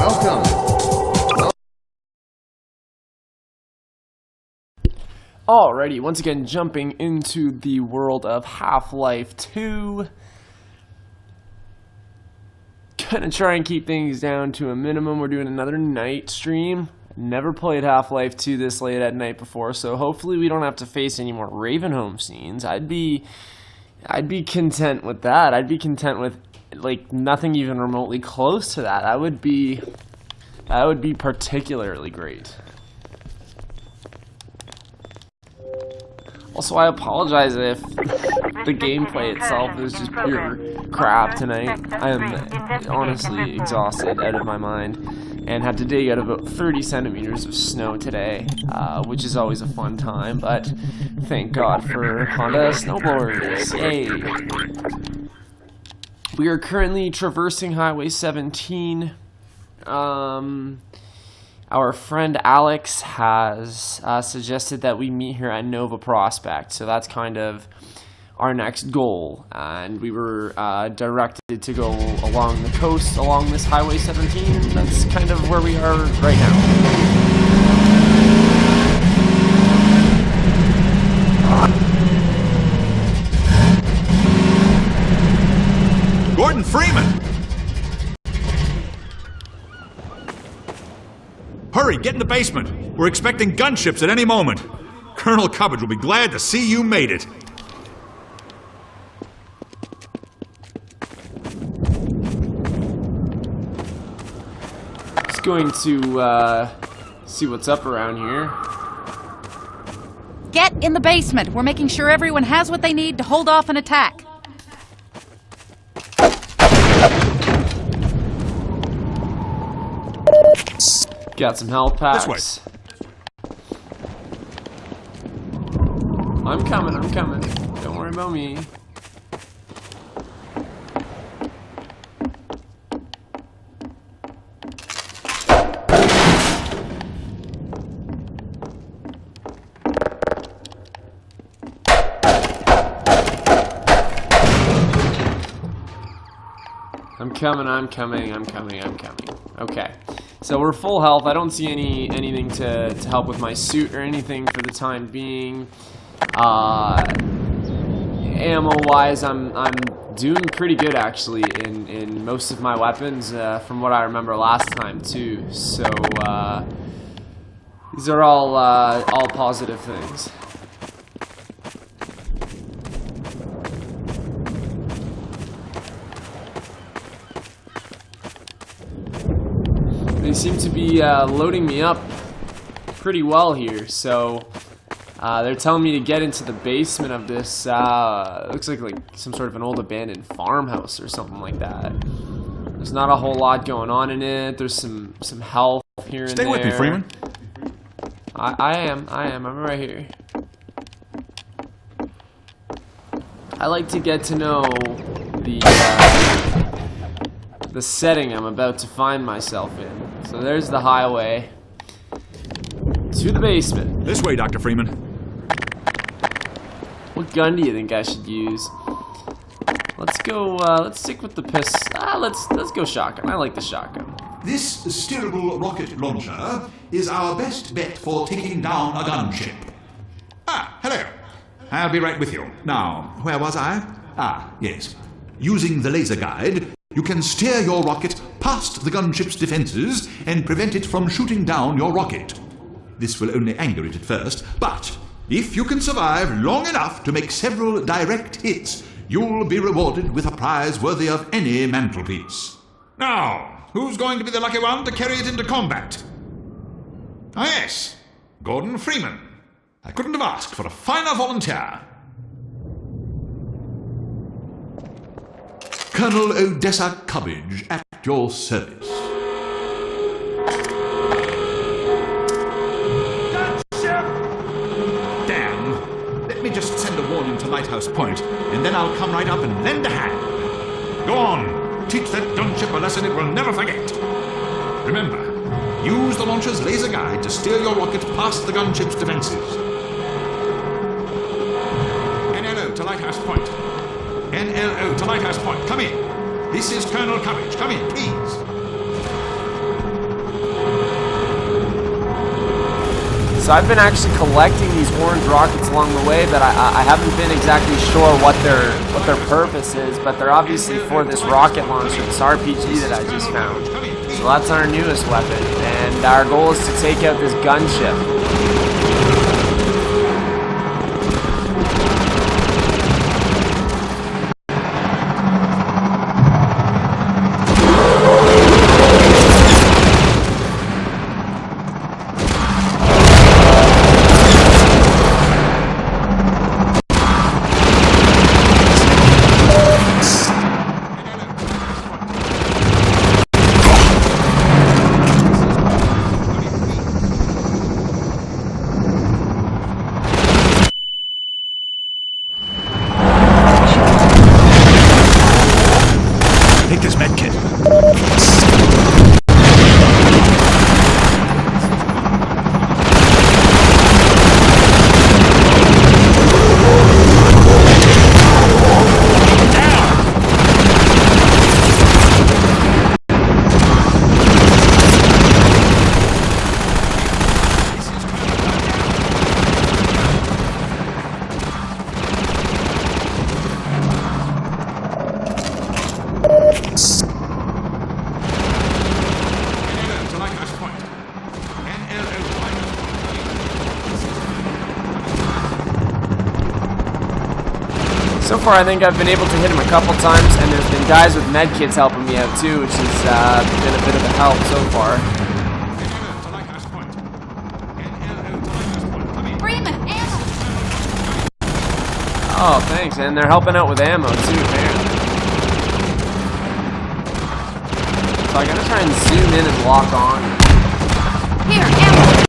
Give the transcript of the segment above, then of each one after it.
Welcome. Alrighty, once again jumping into the world of Half-Life 2. Gonna try and keep things down to a minimum. We're doing another night stream. Never played Half-Life 2 this late at night before, so hopefully we don't have to face any more Ravenholm scenes. I'd be content with that. I'd be content with like nothing even remotely close to that. That would be particularly great. Also, I apologize if the gameplay itself is just pure crap tonight. I am honestly exhausted out of my mind and had to dig out about 30 centimeters of snow today, which is always a fun time, but thank God for Honda snowboarders. Yay! We are currently traversing Highway 17. Our friend Alyx has suggested that we meet here at Nova Prospekt, so that's kind of our next goal. And we were directed to go along the coast along this Highway 17. That's kind of where we are right now. Gordon Freeman! Hurry, get in the basement. We're expecting gunships at any moment. Colonel Cubbage will be glad to see you made it. Just going to see what's up around here. Get in the basement. We're making sure everyone has what they need to hold off an attack. Got some health packs. This way. I'm coming. Don't worry about me. I'm coming. Okay. So we're full health. I don't see anything to help with my suit or anything for the time being. Ammo-wise, I'm doing pretty good actually in most of my weapons from what I remember last time too. So these are all positive things. They seem to be loading me up pretty well here, so they're telling me to get into the basement of this, looks like some sort of an old abandoned farmhouse or something like that. There's not a whole lot going on in it. There's some health here and there. Stay with me, Freeman. I am. I'm right here. I like to get to know the setting I'm about to find myself in. So there's the highway to the basement. This way, Dr. Freeman. What gun do you think I should use? Let's go, let's stick with the pistol. Let's go shotgun. I like the shotgun. This steerable rocket launcher is our best bet for taking down a gunship. Ah, hello. I'll be right with you. Now, where was I? Ah, yes. Using the laser guide, you can steer your rocket past the gunship's defenses and prevent it from shooting down your rocket. This will only anger it at first, but if you can survive long enough to make several direct hits, you'll be rewarded with a prize worthy of any mantelpiece. Now, who's going to be the lucky one to carry it into combat? Ah, yes, Gordon Freeman. I couldn't have asked for a finer volunteer. Colonel Odessa Cubbage at your service. Damn! Let me just send a warning to Lighthouse Point, and then I'll come right up and lend a hand. Go on! Teach that gunship a lesson it will never forget. Remember, use the launcher's laser guide to steer your rocket past the gunship's defenses. NLO to Lighthouse Point. NLO to Lighthouse Point. Come in. This is Colonel Cubbage. Come in, please. So I've been actually collecting these orange rockets along the way, but I haven't been exactly sure what their purpose is, but they're obviously for this rocket launcher, this RPG that I just found. So that's our newest weapon, and our goal is to take out this gunship. Take this med kit. So far, I think I've been able to hit him a couple times, and there's been guys with med kits helping me out too, which has been a bit of a help so far. Freeman, ammo! Oh, thanks, and they're helping out with ammo too, man. So I'm gonna try and zoom in and lock on. Here, ammo!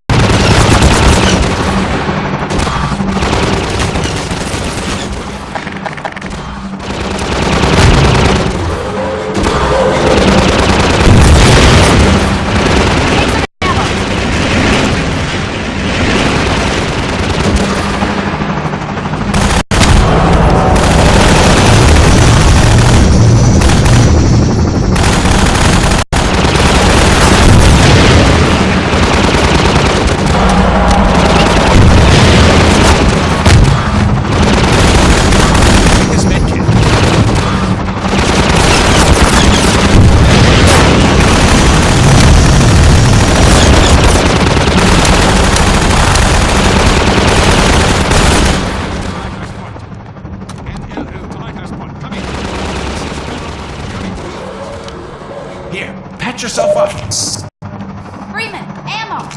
Here, patch yourself up. Freeman, ammo!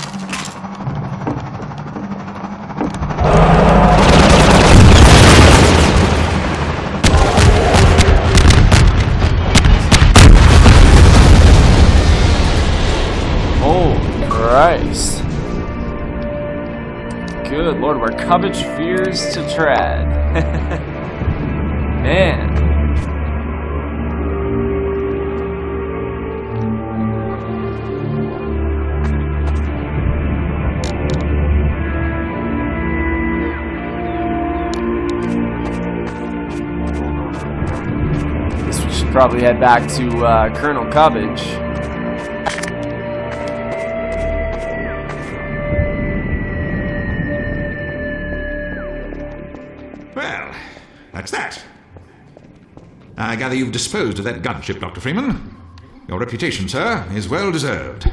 Oh, Christ. Good Lord, where coverage fears to tread. Man. Guess we should probably head back to Colonel Cubbage. Well, that's that. I gather you've disposed of that gunship, Dr. Freeman. Your reputation, sir, is well deserved.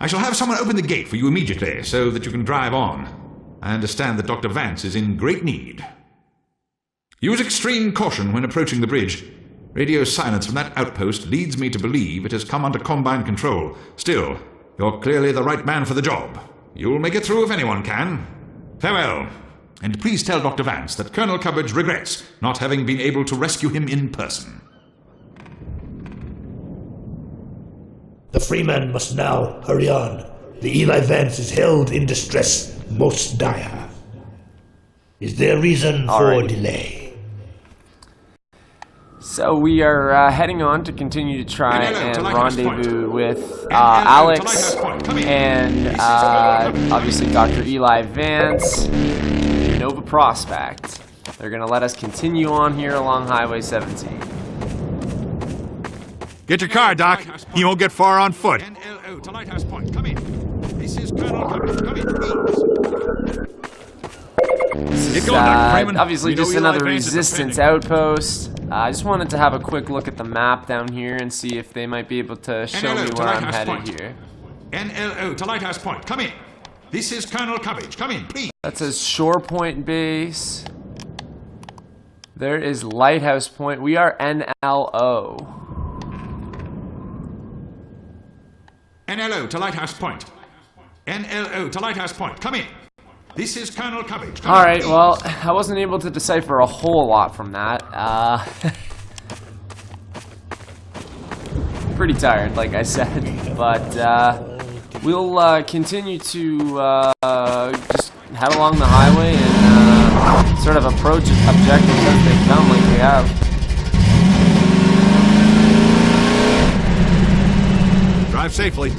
I shall have someone open the gate for you immediately, so that you can drive on. I understand that Dr. Vance is in great need. Use extreme caution when approaching the bridge. Radio silence from that outpost leads me to believe it has come under Combine control. Still, you're clearly the right man for the job. You'll make it through if anyone can. Farewell. And please tell Dr. Vance that Colonel Cubbage regrets not having been able to rescue him in person. The Freeman must now hurry on. The Eli Vance is held in distress most dire. Is there reason for delay? So we are heading on to continue to try and rendezvous with Alyx and obviously Dr. Eli Vance, Nova Prospekt. They're going to let us continue on here along Highway 17. Get your car, Doc. You won't get far on foot. NLO to Lighthouse Point. Come in. This is Colonel Cummings. Come in, please. This is, obviously just another resistance outpost. I just wanted to have a quick look at the map down here and see if they might be able to show me where I'm headed here. NLO to Lighthouse Point. Come in. This is Colonel Cummings. Come in, please. That says Shore Point Base. There is Lighthouse Point. We are NLO. NLO to Lighthouse Point. NLO to Lighthouse Point. Come in. This is Colonel Cummings. Alright, well, I wasn't able to decipher a whole lot from that. Pretty tired, like I said. But we'll continue to just head along the highway and sort of approach objectives as they come, like we have. Drive safely.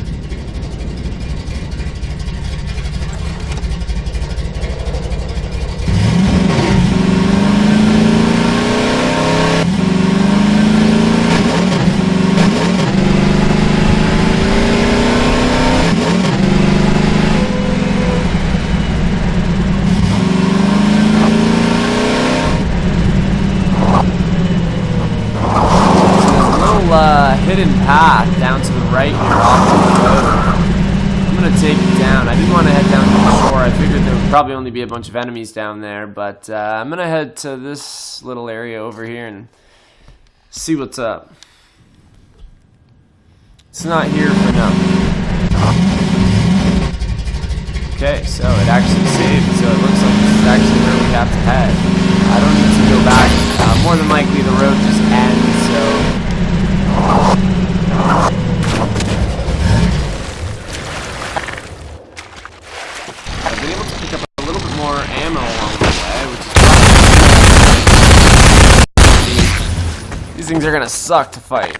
Hidden path down to the right here off the road. I'm gonna take it down. I didn't want to head down to the shore. I figured there would probably only be a bunch of enemies down there, but I'm gonna head to this little area over here and see what's up. It's not here for nothing. Okay, so it actually saved, so it looks like this is actually where we have to head. I don't need to go back. More than likely the road just ends, so I've been able to pick up a little bit more ammo along the way, which is these things are gonna suck to fight.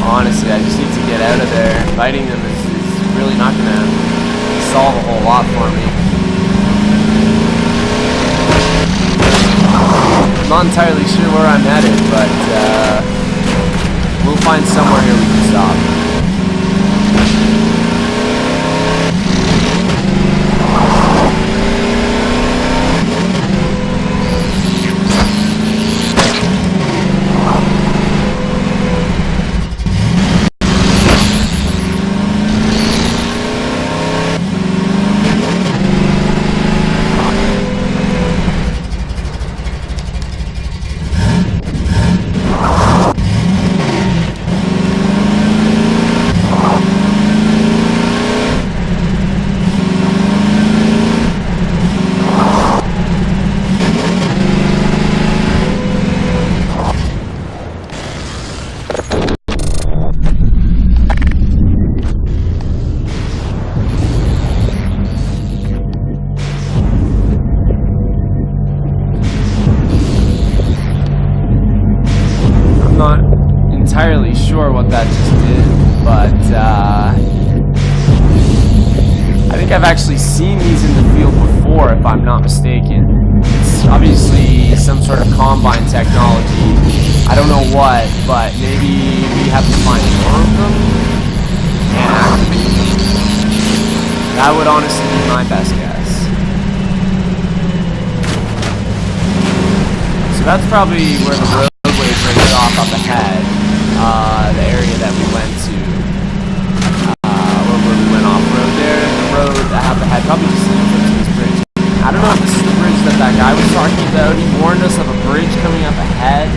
Honestly, I just need to get out of there. Fighting them is really not going to solve a whole lot for me. I'm not entirely sure where I'm headed, but we'll find somewhere here we can stop. Entirely sure what that just did, but I think I've actually seen these in the field before, if I'm not mistaken. It's obviously some sort of combine technology. I don't know what, but maybe we have to find more of them and activate them. That would honestly be my best guess. So that's probably where the roadway breaks off up ahead. The area that we went to, where we went off-road there, the road up ahead probably just leads up to this bridge. I don't know if this is the bridge that that guy was talking about. He warned us of a bridge coming up ahead.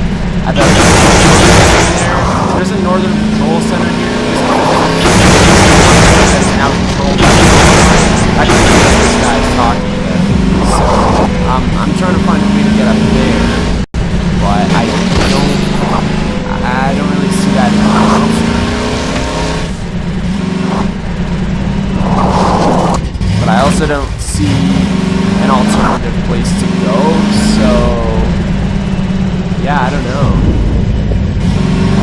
I thought there. There's a northern an alternative place to go, so yeah, I don't know.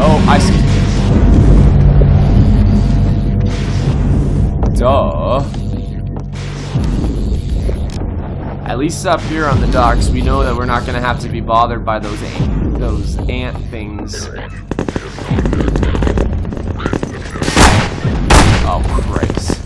Oh, I see. Duh. At least up here on the docks, we know that we're not gonna have to be bothered by those ant things. Oh, Christ.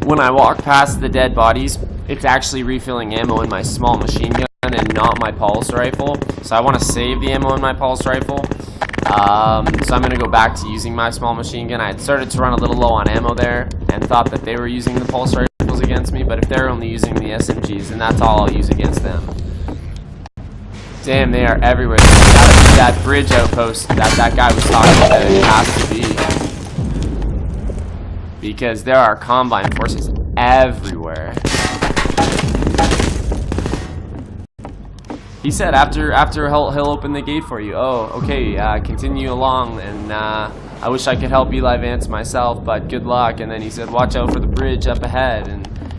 When I walk past the dead bodies, it's actually refilling ammo in my small machine gun and not my pulse rifle. So I want to save the ammo in my pulse rifle. So I'm going to go back to using my small machine gun. I had started to run a little low on ammo there and thought that they were using the pulse rifles against me, but if they're only using the SMGs, then that's all I'll use against them. Damn, they are everywhere. There's gotta be that bridge outpost that guy was talking about. It has to be. Because there are Combine forces everywhere. He said after he'll open the gate for you. Oh, okay, continue along, and I wish I could help Eli Vance myself, but good luck. And then he said, watch out for the bridge up ahead,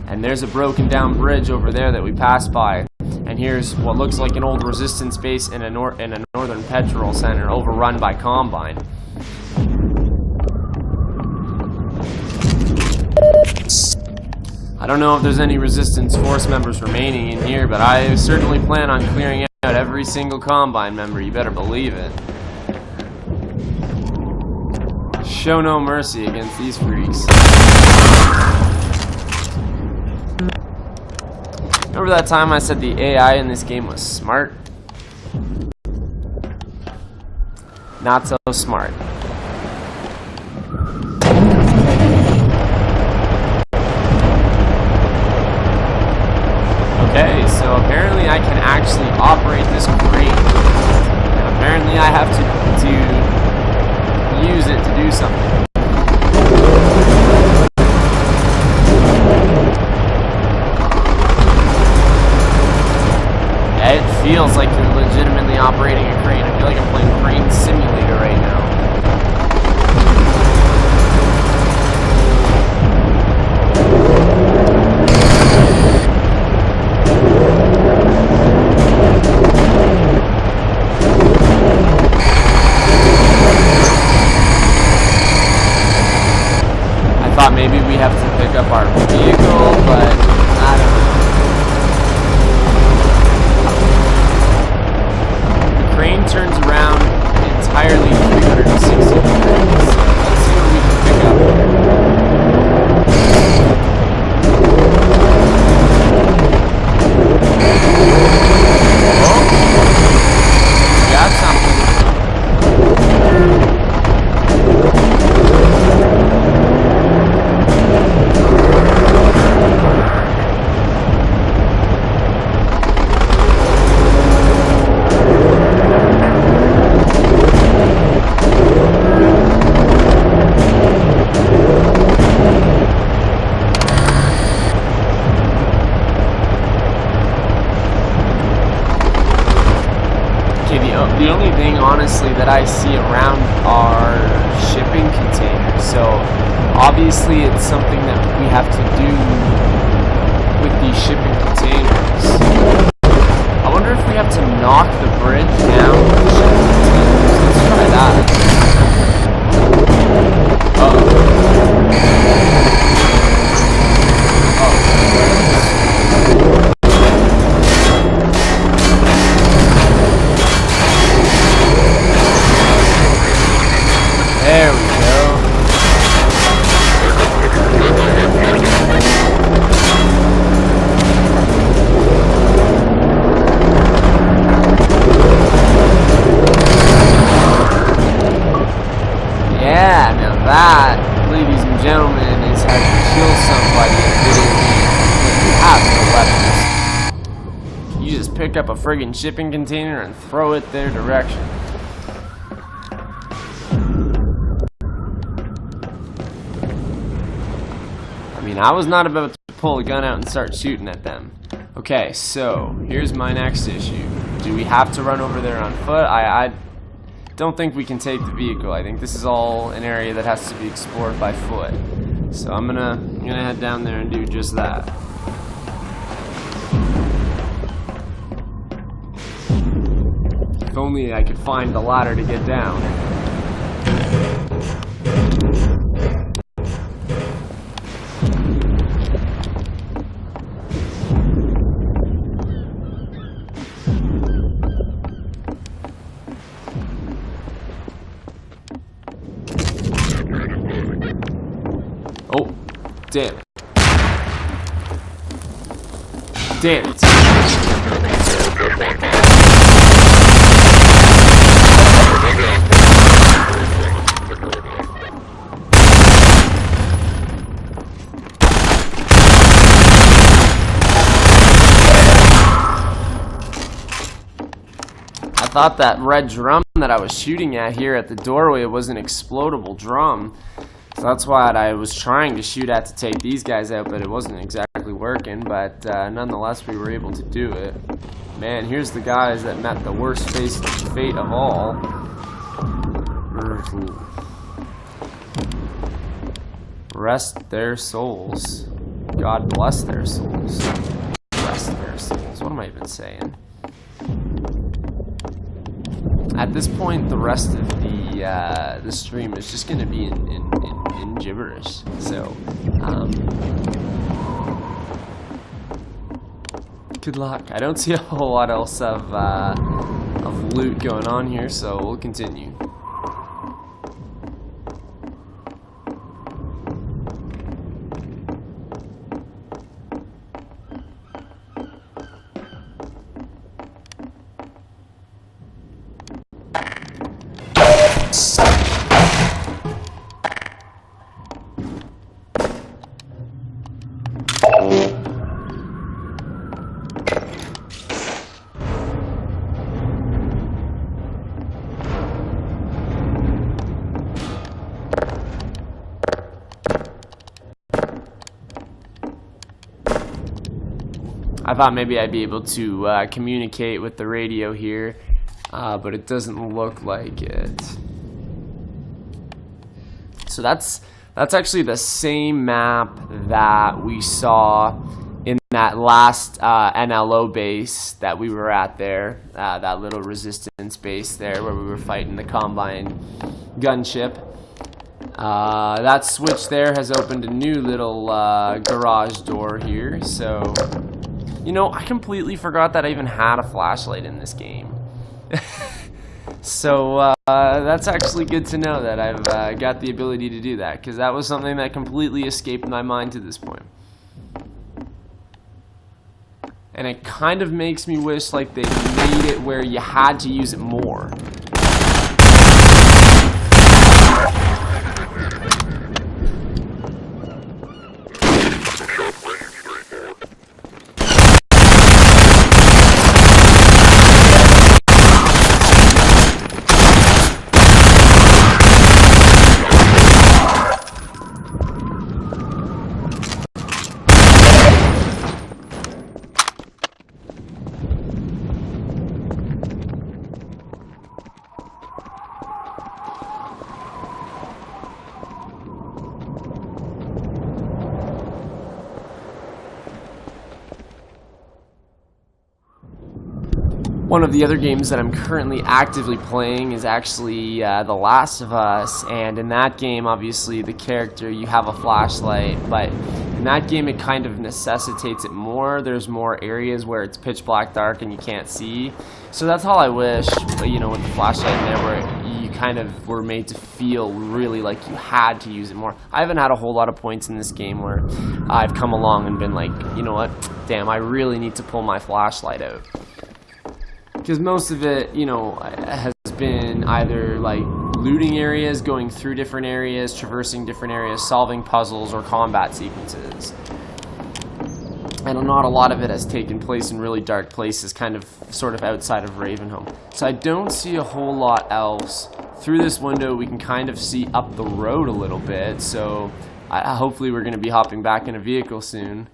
and there's a broken down bridge over there that we passed by. And here's what looks like an old resistance base in a northern petrol center overrun by Combine. I don't know if there's any resistance force members remaining in here, but I certainly plan on clearing out every single Combine member, you better believe it. Show no mercy against these freaks. Remember that time I said the AI in this game was smart? Not so smart. Okay, so apparently I can actually operate this crane. And apparently I have to use it to do something. It feels like you're legitimately operating a crane. I feel like I'm playing Crane Simulator right now. I thought maybe we have to pick up our vehicle, but I don't know. Crane turns around entirely 360 degrees. So let's see what we can pick up here. Oh, got something. The only thing, honestly, that I see around are shipping containers. So, obviously, it's something that we have to do with these shipping containers. I wonder if we have to knock the bridge down with the shipping containers. Let's try that. That, ladies and gentlemen, is how you kill somebody in a video game when you have no weapons. You just pick up a friggin' shipping container and throw it their direction. I mean, I was not about to pull a gun out and start shooting at them. Okay, so here's my next issue. Do we have to run over there on foot? I don't think we can take the vehicle. I think this is all an area that has to be explored by foot. So I'm gonna head down there and do just that. If only I could find the ladder to get down. Oh, damn it. Damn it. I thought that red drum that I was shooting at here at the doorway was an explodable drum. So that's why I was trying to shoot at to take these guys out, but it wasn't exactly working. But nonetheless, we were able to do it. Man, here's the guys that met the worst fate of all. Rest their souls. God bless their souls. Rest their souls. What am I even saying? At this point, the rest of the stream is just going to be in gibberish. So, good luck. I don't see a whole lot else of loot going on here, so we'll continue. I thought maybe I'd be able to communicate with the radio here, but it doesn't look like it. So that's actually the same map that we saw in that last NLO base that we were at there, that little resistance base there where we were fighting the Combine gunship. That switch there has opened a new little garage door here, so... You know, I completely forgot that I even had a flashlight in this game. So, that's actually good to know that I've got the ability to do that, because that was something that completely escaped my mind to this point. And it kind of makes me wish, like, they made it where you had to use it more. One of the other games that I'm currently actively playing is actually The Last of Us, and in that game, obviously, the character, you have a flashlight, but in that game, it kind of necessitates it more. There's more areas where it's pitch black dark and you can't see. So that's all I wish, you know, with the flashlight in there, where you kind of were made to feel really like you had to use it more. I haven't had a whole lot of points in this game where I've come along and been like, you know what, damn, I really need to pull my flashlight out. Because most of it, you know, has been either like looting areas, going through different areas, traversing different areas, solving puzzles or combat sequences. And not a lot of it has taken place in really dark places, kind of sort of outside of Ravenholm. So I don't see a whole lot else. Through this window we can kind of see up the road a little bit, so hopefully we're going to be hopping back in a vehicle soon.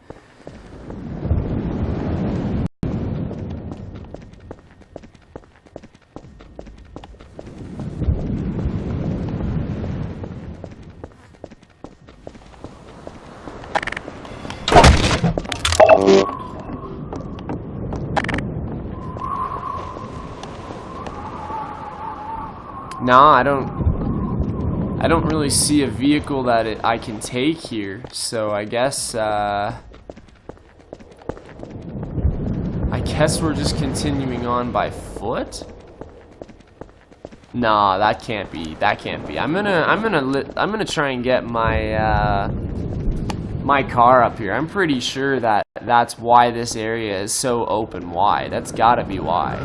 Nah, I don't really see a vehicle that I can take here, so I guess we're just continuing on by foot. Nah, that can't be. I'm gonna try and get my my car up here. I'm pretty sure that that's why this area is so open wide. That's gotta be why.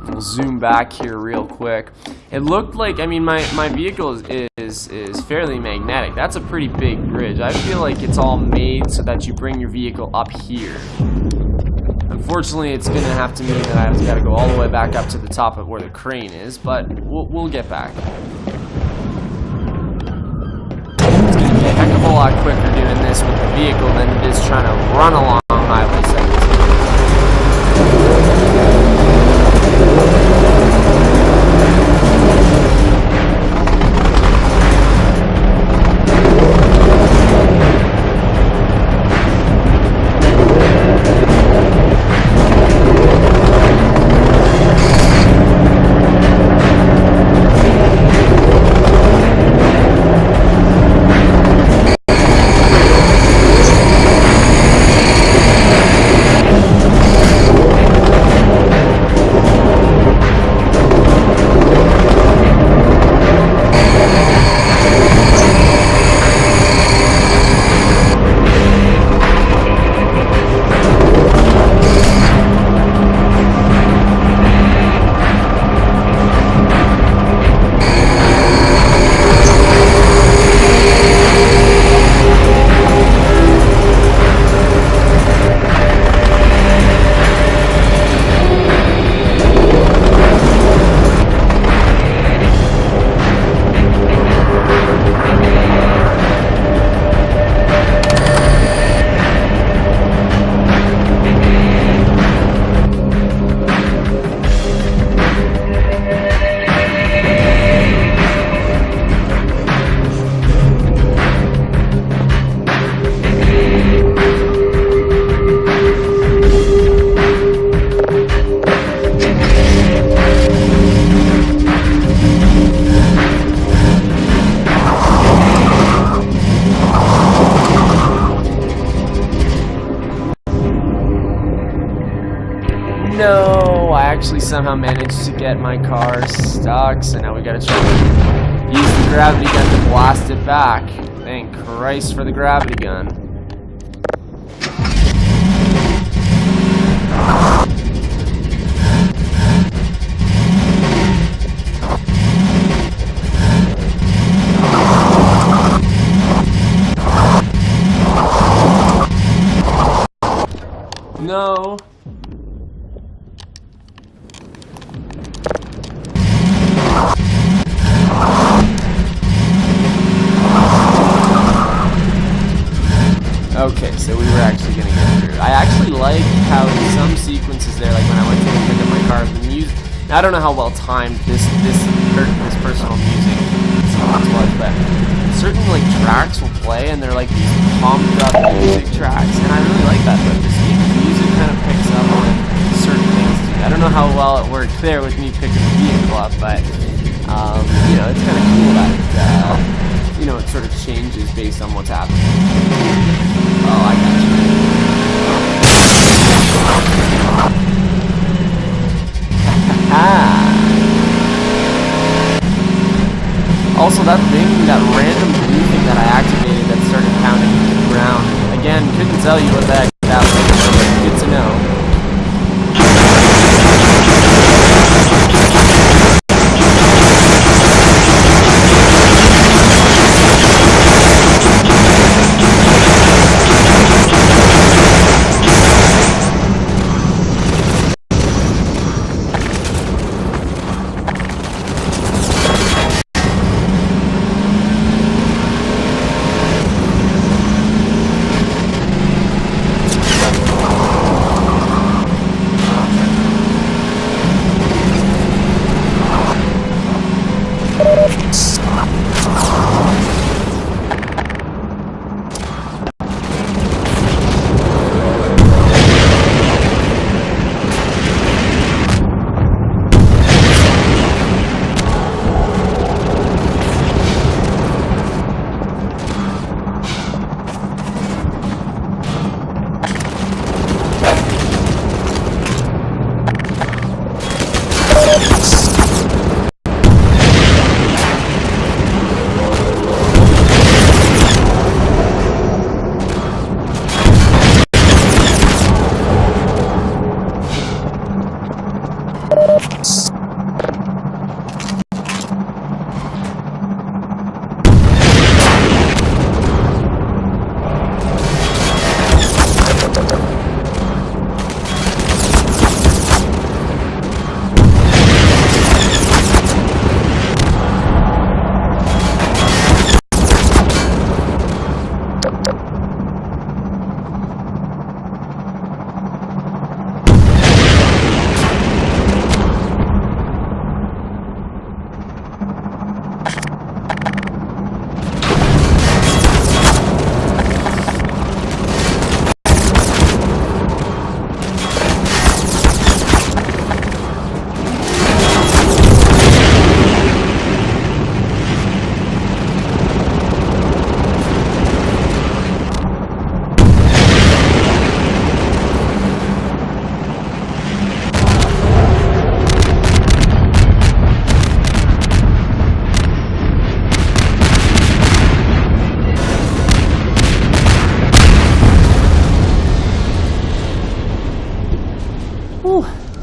We'll zoom back here real quick. It looked like, I mean, my vehicle is fairly magnetic. That's a pretty big bridge. I feel like it's all made so that you bring your vehicle up here. Unfortunately, it's gonna have to mean that I've got to go all the way back up to the top of where the crane is, but we'll get back. It's gonna be a heck of a lot quicker doing this with the vehicle than it is trying to run along Highway 17. No, I actually somehow managed to get my car stuck, so now we gotta try to use the gravity gun to blast it back. Thank Christ for the gravity gun. No. Okay, so we were actually gonna get through. I actually like how in some sequences there, like when I went to go pick up my car, the music. I don't know how well timed this personal music sequence was, but certain like tracks will play, and they're like these pumped up music tracks, and I really like that. But this game, the music kind of picks up on certain things too. I don't know how well it worked there with me picking the vehicle up, but you know, it's kind of cool that you know, it sort of changes based on what's happening. Oh, I got you. Also, that thing, that random blue thing that I activated that started pounding into the ground. Again, couldn't tell you what the heck that was.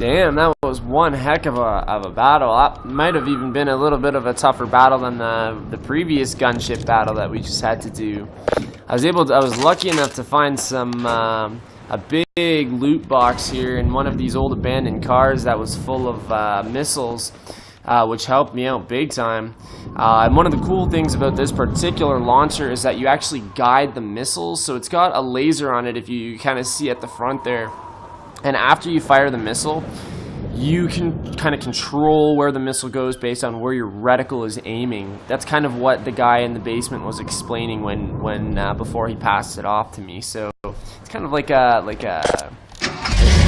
Damn, that was one heck of a battle. That might have even been a little bit of a tougher battle than the previous gunship battle that we just had to do. I was lucky enough to find some a big loot box here in one of these old abandoned cars that was full of missiles, which helped me out big time. And one of the cool things about this particular launcher is that you actually guide the missiles, so it's got a laser on it if you kind of see at the front there. And after you fire the missile, you can kind of control where the missile goes based on where your reticle is aiming. That's kind of what the guy in the basement was explaining when before he passed it off to me. So it's kind of like a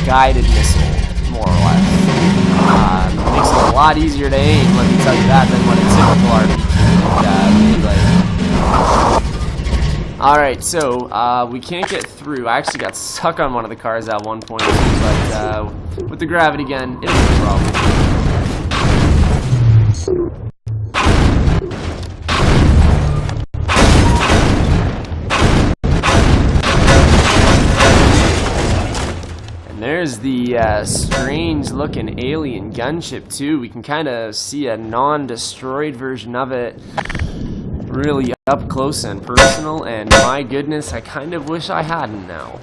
guided missile, more or less. Makes it a lot easier to aim, let me tell you that, than what a typical RPG would be like. Alright, so we can't get through. I actually got stuck on one of the cars at one point, but with the gravity gun, it isn't a problem. And there's the strange looking alien gunship too. We can kind of see a non-destroyed version of it really up close and personal, and my goodness, I kind of wish I hadn't now.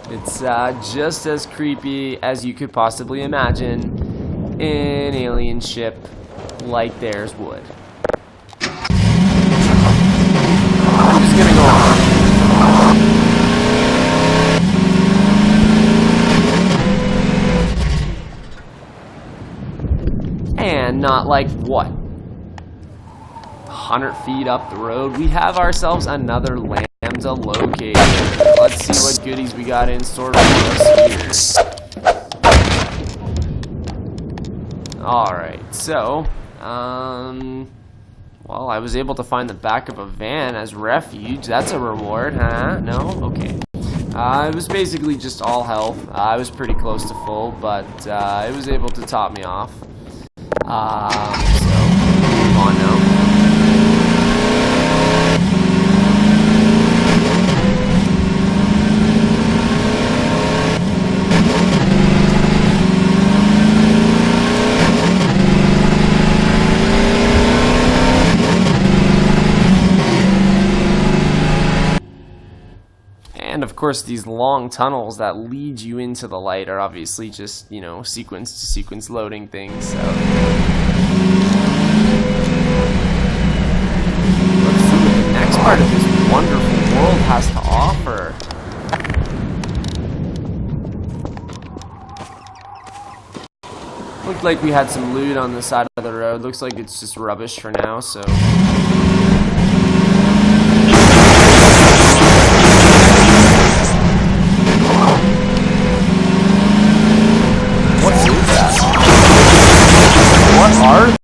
It's just as creepy as you could possibly imagine an alien ship like theirs would. I'm just gonna go on. And not like what? 100 feet up the road, we have ourselves another Lambda locator. Let's see what goodies we got in store for us here. Alright, so, well, I was able to find the back of a van as refuge. That's a reward, huh? No? Okay. It was basically just all health. I was pretty close to full, but it was able to top me off. So, move on now. And of course, these long tunnels that lead you into the light are obviously just, you know, sequence to sequence loading things, so. Let's see what the next part of this wonderful world has to offer. Looked like we had some loot on the side of the road. Looks like it's just rubbish for now, so. What are these?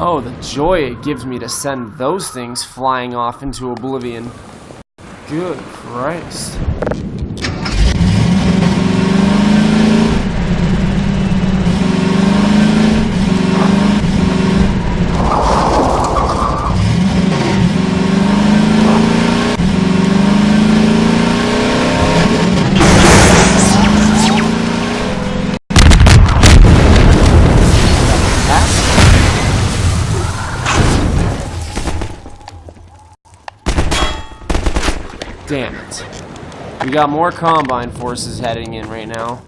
Oh, the joy it gives me to send those things flying off into oblivion. Good Christ. Damn it. We got more Combine forces heading in right now.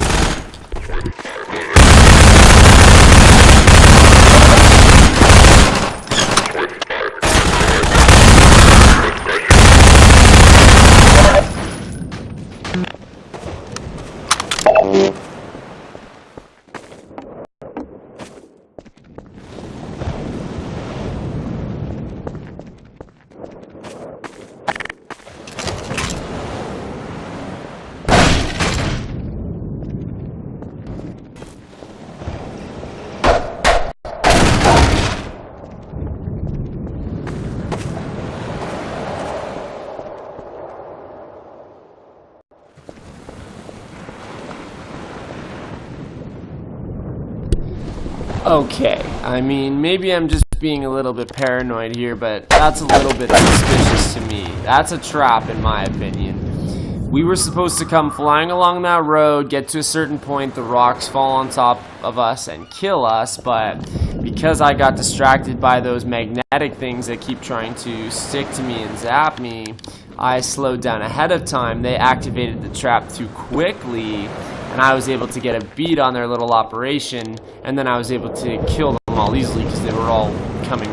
Okay, I mean, maybe I'm just being a little bit paranoid here, but that's a little bit suspicious to me. That's a trap, in my opinion. We were supposed to come flying along that road, get to a certain point, the rocks fall on top of us and kill us, but because I got distracted by those magnetic things that keep trying to stick to me and zap me, I slowed down ahead of time. They activated the trap too quickly, and I was able to get a beat on their little operation, and then I was able to kill them all easily because they were all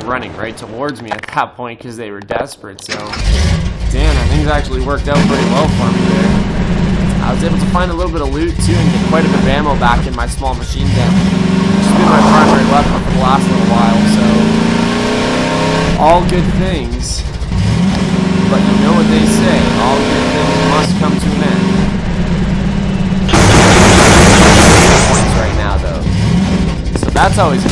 running right towards me at that point because they were desperate. So, damn, that thing's actually worked out pretty well for me there. I was able to find a little bit of loot too and get quite a bit of ammo back in my small machine gun, which has been my primary weapon for the last little while. So, all good things, but you know what they say, all good things must come to an end. Points right now though, so that's always a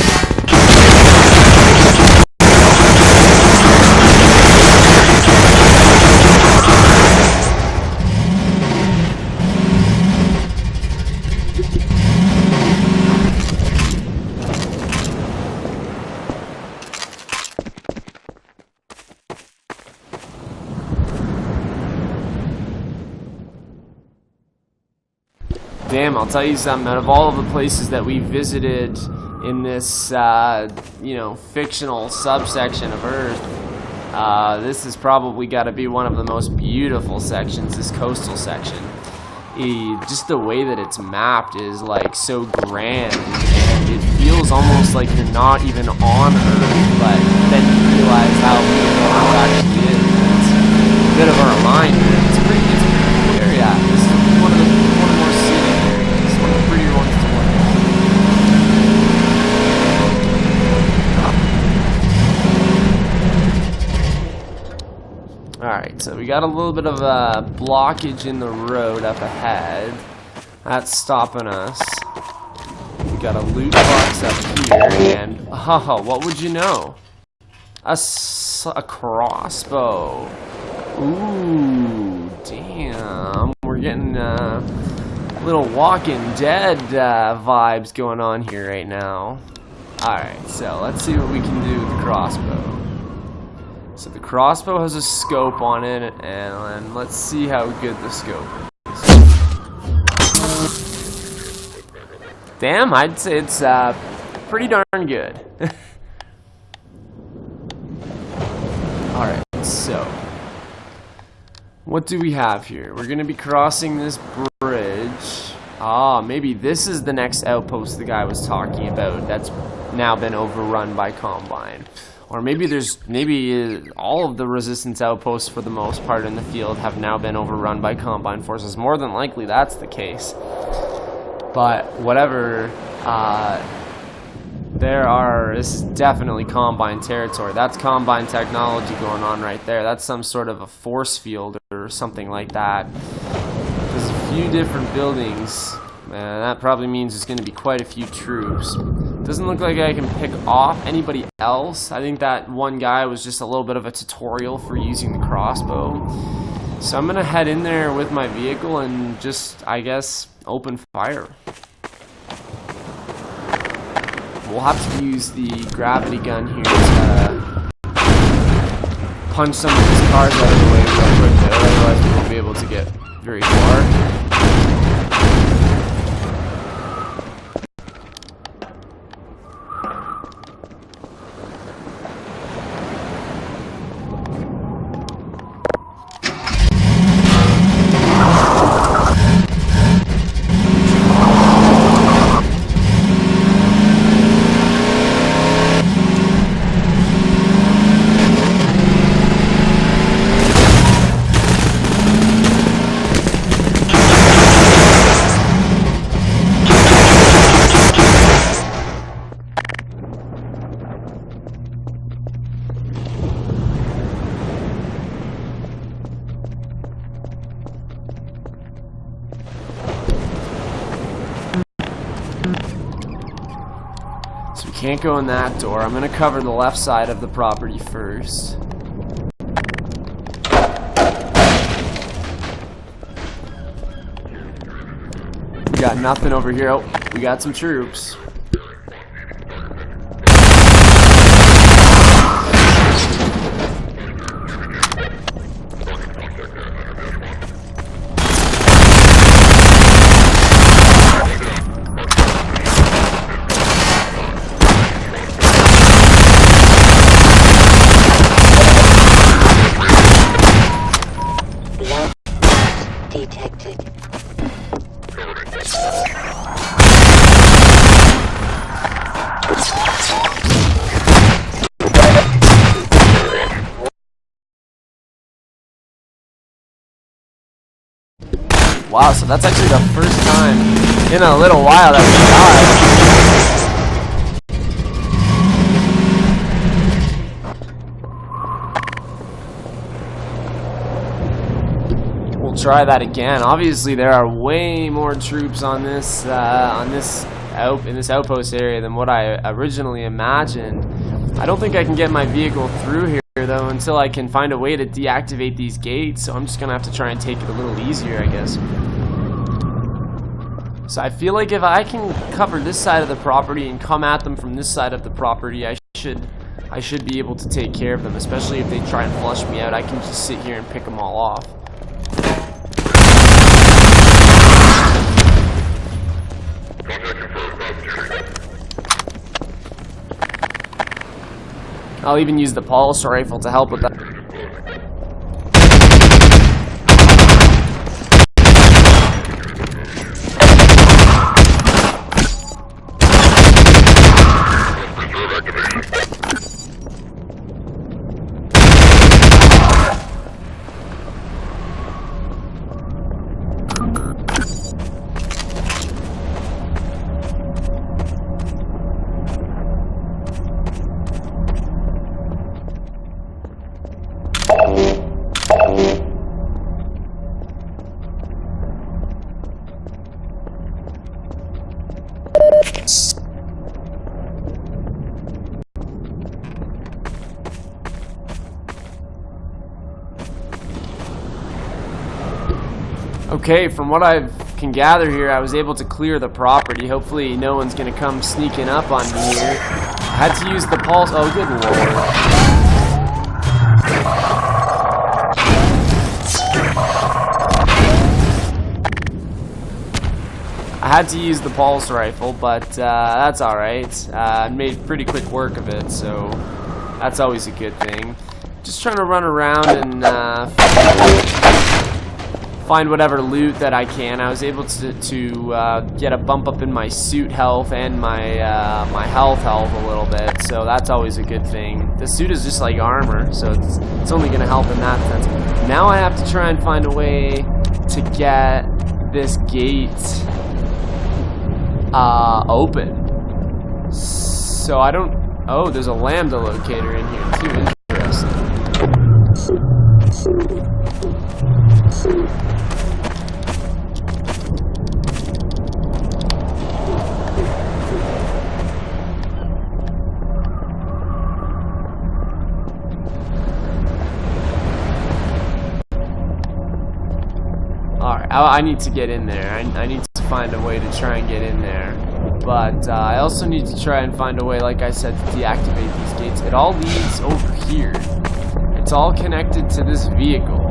Damn, I'll tell you something, out of all of the places that we visited in this, you know, fictional subsection of Earth, this has probably got to be one of the most beautiful sections, this coastal section. Just the way that it's mapped is, like, so grand, and it feels almost like you're not even on Earth, but then you realize how beautiful Earth actually is. It's a bit of a reminder. It's a pretty cool area. This is one of the more scenic areas, one of the prettier ones to look at. Alright, so we got a little bit of a blockage in the road up ahead. That's stopping us. We got a loot box up here, and oh, what would you know? A crossbow. Ooh, damn. We're getting little Walking Dead vibes going on here right now. Alright, so let's see what we can do with the crossbow. So the crossbow has a scope on it, and let's see how good the scope is. Damn, I'd say it's pretty darn good. Alright, so what do we have here? We're going to be crossing this bridge. Ah, maybe this is the next outpost the guy was talking about that's now been overrun by Combine. Or maybe all of the resistance outposts for the most part in the field have now been overrun by Combine forces. More than likely that's the case. But whatever, this is definitely Combine territory. That's Combine technology going on right there. That's some sort of a force field or something like that. There's a few different buildings. That probably means there's going to be quite a few troops. Doesn't look like I can pick off anybody else. I think that one guy was just a little bit of a tutorial for using the crossbow. So I'm going to head in there with my vehicle and just, I guess, open fire. We'll have to use the gravity gun here to punch some of these cars out of the way real quick, though. Otherwise we won't be able to get very far. So we can't go in that door. I'm going to cover the left side of the property first. We got nothing over here. Oh, we got some troops. detected. Wow, so that's actually the first time in a little while that we died. We'll try that again. Obviously, there are way more troops on this in this outpost area than what I originally imagined. I don't think I can get my vehicle through here though until I can find a way to deactivate these gates, so I'm just gonna have to try and take it a little easier, I guess. So I feel like if I can cover this side of the property and come at them from this side of the property, I should be able to take care of them, especially if they try and flush me out. I can just sit here and pick them all off. I'll even use the pulse rifle to help with that. Okay, from what I can gather here, I was able to clear the property. Hopefully no one's going to come sneaking up on me here. I had to use the pulse. Oh, good lord. I had to use the pulse rifle, but that's alright. I made pretty quick work of it, so that's always a good thing. Just trying to run around and find whatever loot that I can. I was able to get a bump up in my suit health and my my health a little bit, so that's always a good thing. The suit is just like armor, so it's only going to help in that sense. Now I have to try and find a way to get this gate open. So I don't... Oh, there's a lambda locator in here too. Interesting. Alright, I need to get in there. I need to find a way to try and get in there. But I also need to try and find a way, like I said, to deactivate these gates. It all leads over here. It's all connected to this vehicle.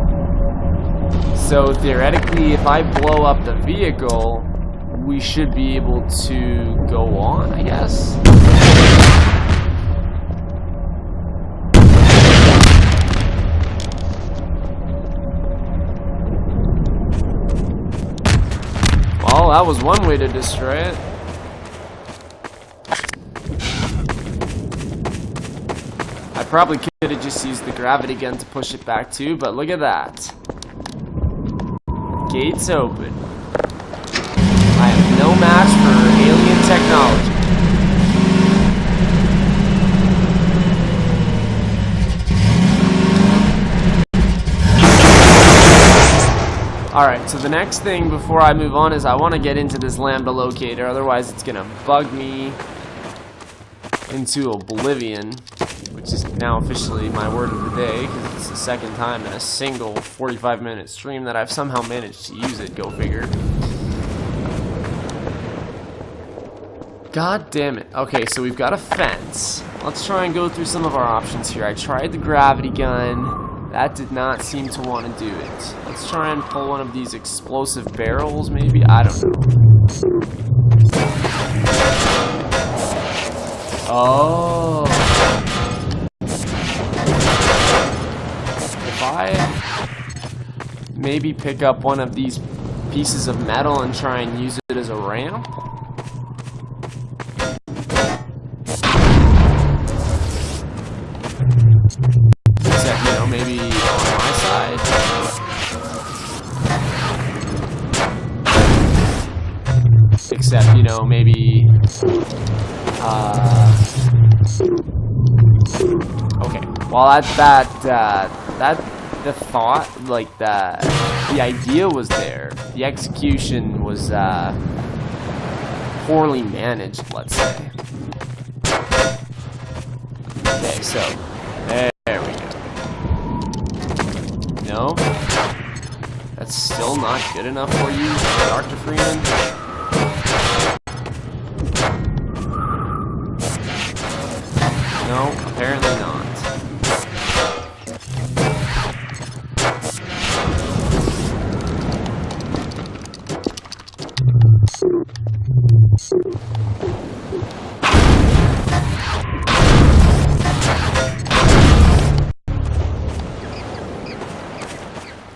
So theoretically, if I blow up the vehicle, we should be able to go on, I guess. Well, that was one way to destroy it. I probably could have just used the gravity gun to push it back too, but look at that. Gates open. I am no match for alien technology. Alright, so the next thing before I move on is I want to get into this lambda locator, otherwise it's going to bug me into oblivion, which is now officially my word of the day, because it's the second time in a single 45-minute stream that I've somehow managed to use it, go figure. God damn it. Okay, so we've got a fence. Let's try and go through some of our options here. I tried the gravity gun. That did not seem to want to do it. Let's try and pull one of these explosive barrels, maybe? I don't know. Oh. maybe pick up one of these pieces of metal and try and use it as a ramp. Except, you know, maybe on my side. Except, you know, maybe okay. Well, the thought, like the idea was there. The execution was poorly managed, let's say. Okay, so there we go. No, that's still not good enough for you, Dr. Freeman. No, apparently not.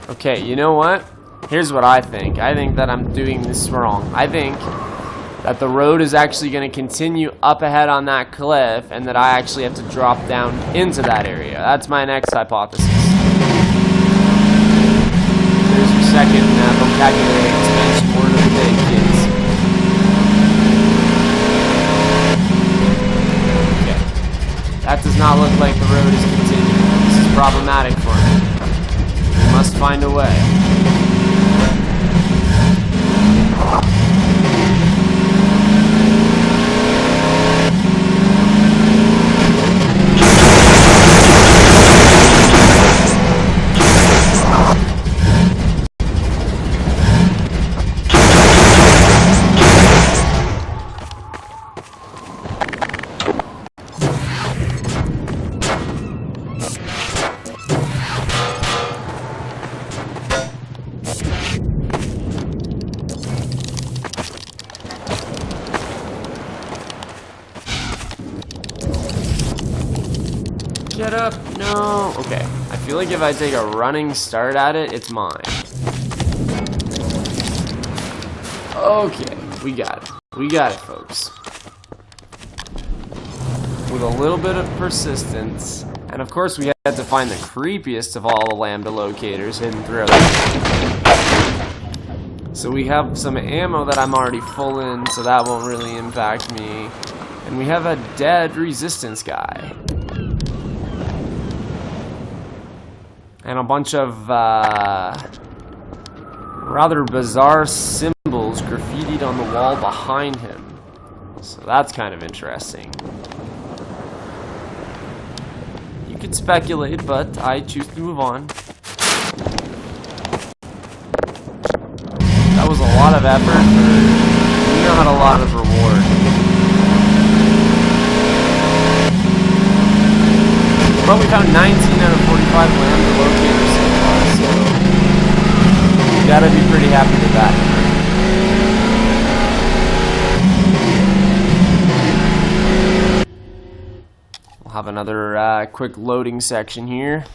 Okay, you know what? Here's what I think. I think that I'm doing this wrong. I think that the road is actually going to continue up ahead on that cliff, and that I actually have to drop down into that area. That's my next hypothesis. There's your second vocabulary expansion word of the day, kids. Okay. That does not look like the road is continuing. This is problematic for me. We must find a way. Get up! No! Okay. I feel like if I take a running start at it, it's mine. Okay. We got it. We got it, folks. With a little bit of persistence. And of course, we had to find the creepiest of all the lambda locators hidden throughout the... So we have some ammo that I'm already full in, so that won't really impact me. And we have a dead resistance guy. And a bunch of rather bizarre symbols graffitied on the wall behind him. So that's kind of interesting. You could speculate, but I choose to move on. That was a lot of effort for not a lot of reward. But we found 19 out of 45 lambda locators so far, so you gotta be pretty happy with that. We'll have another quick loading section here.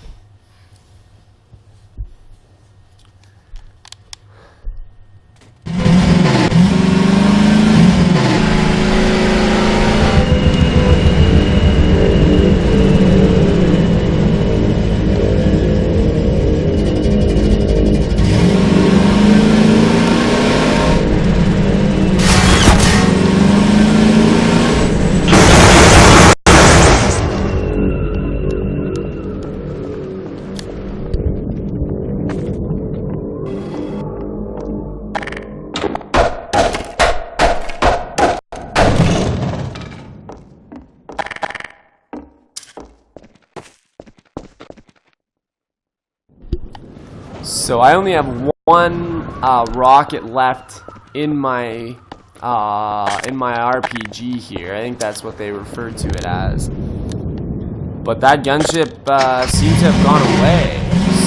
So I only have one rocket left in my RPG here. I think that's what they referred to it as. But that gunship seems to have gone away.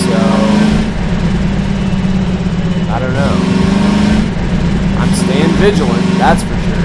So I don't know. I'm staying vigilant, that's for sure.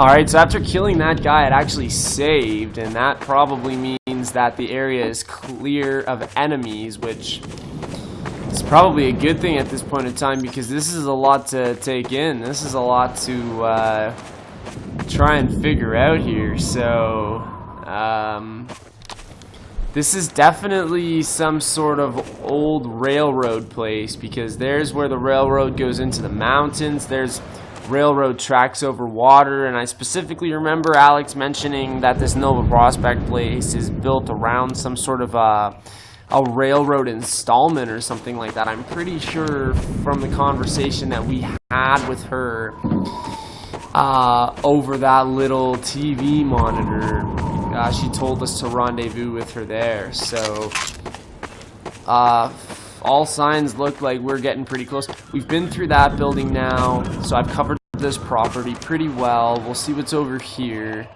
Alright, so after killing that guy, it actually saved, and that probably means that the area is clear of enemies, which is probably a good thing at this point in time, because this is a lot to take in. This is a lot to try and figure out here. So this is definitely some sort of old railroad place, because there's where the railroad goes into the mountains. There's railroad tracks over water, and I specifically remember Alyx mentioning that this Nova Prospekt place is built around some sort of a railroad installment or something like that. I'm pretty sure from the conversation that we had with her over that little TV monitor, she told us to rendezvous with her there. So all signs look like we're getting pretty close. We've been through that building now, so I've covered this property pretty well. We'll see what's over here.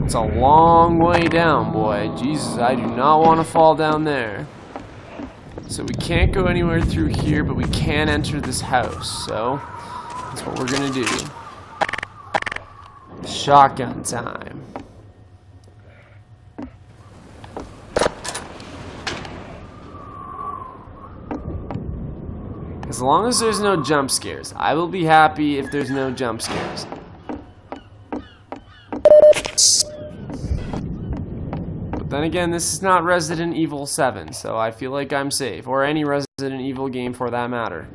It's a long way down, boy. Jesus, I do not want to fall down there. So we can't go anywhere through here, but we can enter this house. So that's what we're gonna do. Shotgun time. As long as there's no jump scares. I will be happy if there's no jump scares. But then again, this is not Resident Evil 7, so I feel like I'm safe. Or any Resident Evil game for that matter.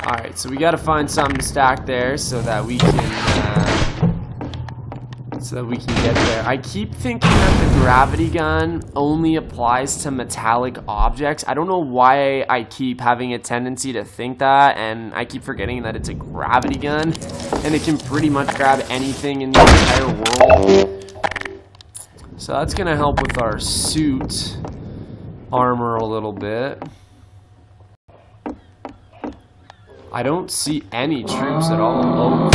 Alright, so we gotta find something to stack there so that we can get there. I keep thinking that the gravity gun only applies to metallic objects. I don't know why I keep having a tendency to think that, and I keep forgetting that it's a gravity gun, and it can pretty much grab anything in the entire world. So that's gonna help with our suit armor a little bit. I don't see any troops at all. Oh.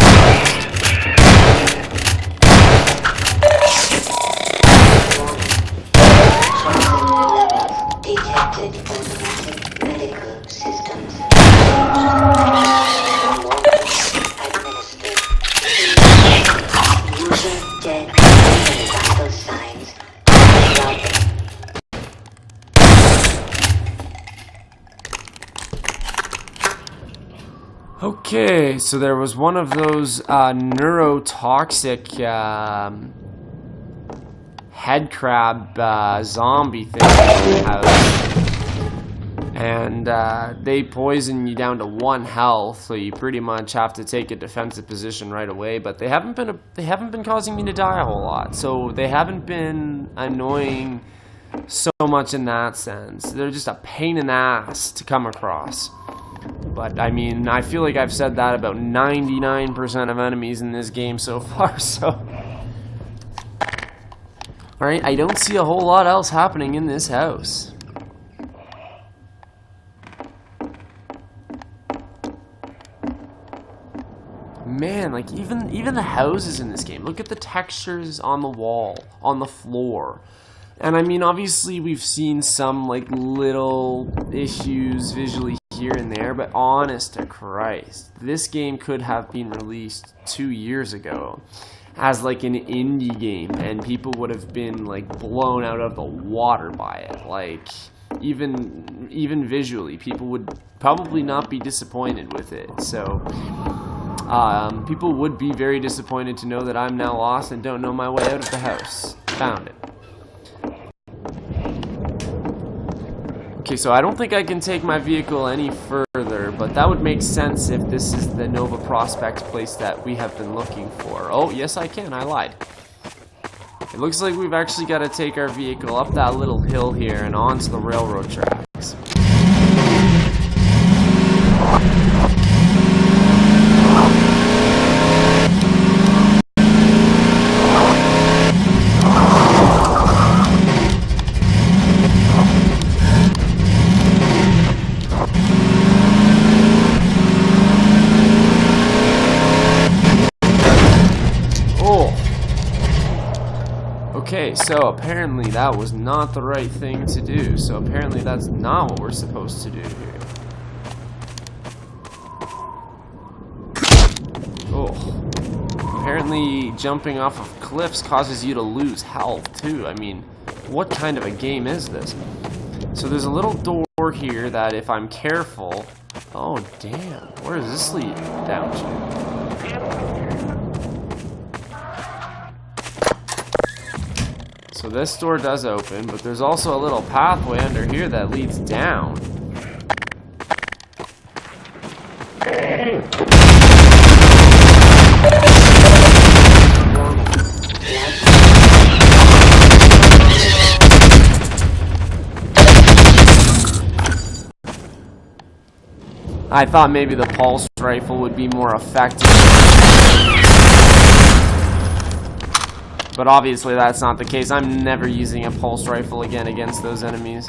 Okay, so there was one of those neurotoxic head crab zombie things in the house, and they poison you down to 1 health, so you pretty much have to take a defensive position right away. But they haven't been causing me to die a whole lot, so they haven't been annoying so much in that sense. They're just a pain in the ass to come across. But, I mean, I feel like I've said that about 99% of enemies in this game so far, so... Alright, I don't see a whole lot else happening in this house. Man, like, even the houses in this game, look at the textures on the wall, on the floor. And, I mean, obviously we've seen some, like, little issues visually here and there, but honest to Christ, this game could have been released 2 years ago as like an indie game, and people would have been like blown out of the water by it. Like even visually, people would probably not be disappointed with it. So people would be very disappointed to know that I'm now lost and don't know my way out of the house. Found it. Okay, so I don't think I can take my vehicle any further, but that would make sense if this is the Nova Prospekt place that we have been looking for. Oh, yes I can, I lied. It looks like we've actually got to take our vehicle up that little hill here and onto the railroad tracks. Okay, Okay, so apparently that was not the right thing to do. So apparently that's not what we're supposed to do here. Oh. Apparently jumping off of cliffs causes you to lose health too. I mean, what kind of a game is this? So there's a little door here that if I'm careful... Oh, damn. Where does this lead down to? So this door does open, but there's also a little pathway under here that leads down. I thought maybe the pulse rifle would be more effective. But obviously that's not the case. I'm never using a pulse rifle again against those enemies.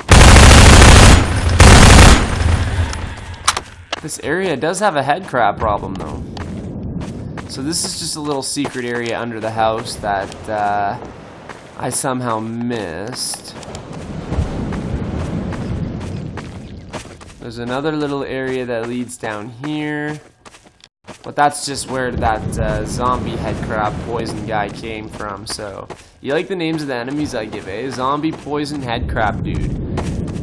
This area does have a head crab problem though. So this is just a little secret area under the house that I somehow missed. There's another little area that leads down here. But that's just where that zombie head crab poison guy came from. So, you like the names of the enemies I give, eh? Zombie poison head crab dude.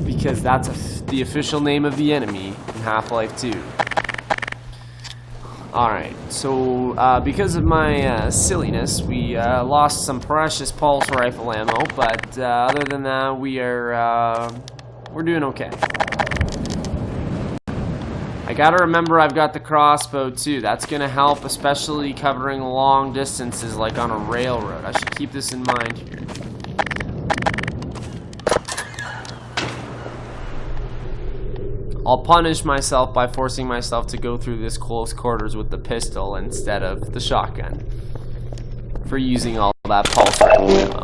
Because that's the official name of the enemy in Half-Life 2. Alright, so because of my silliness, we lost some precious pulse rifle ammo. But other than that, we're doing okay. I gotta remember I've got the crossbow too. That's gonna help, especially covering long distances like on a railroad. I should keep this in mind here. I'll punish myself by forcing myself to go through this close quarters with the pistol instead of the shotgun for using all that pulse rifle ammo.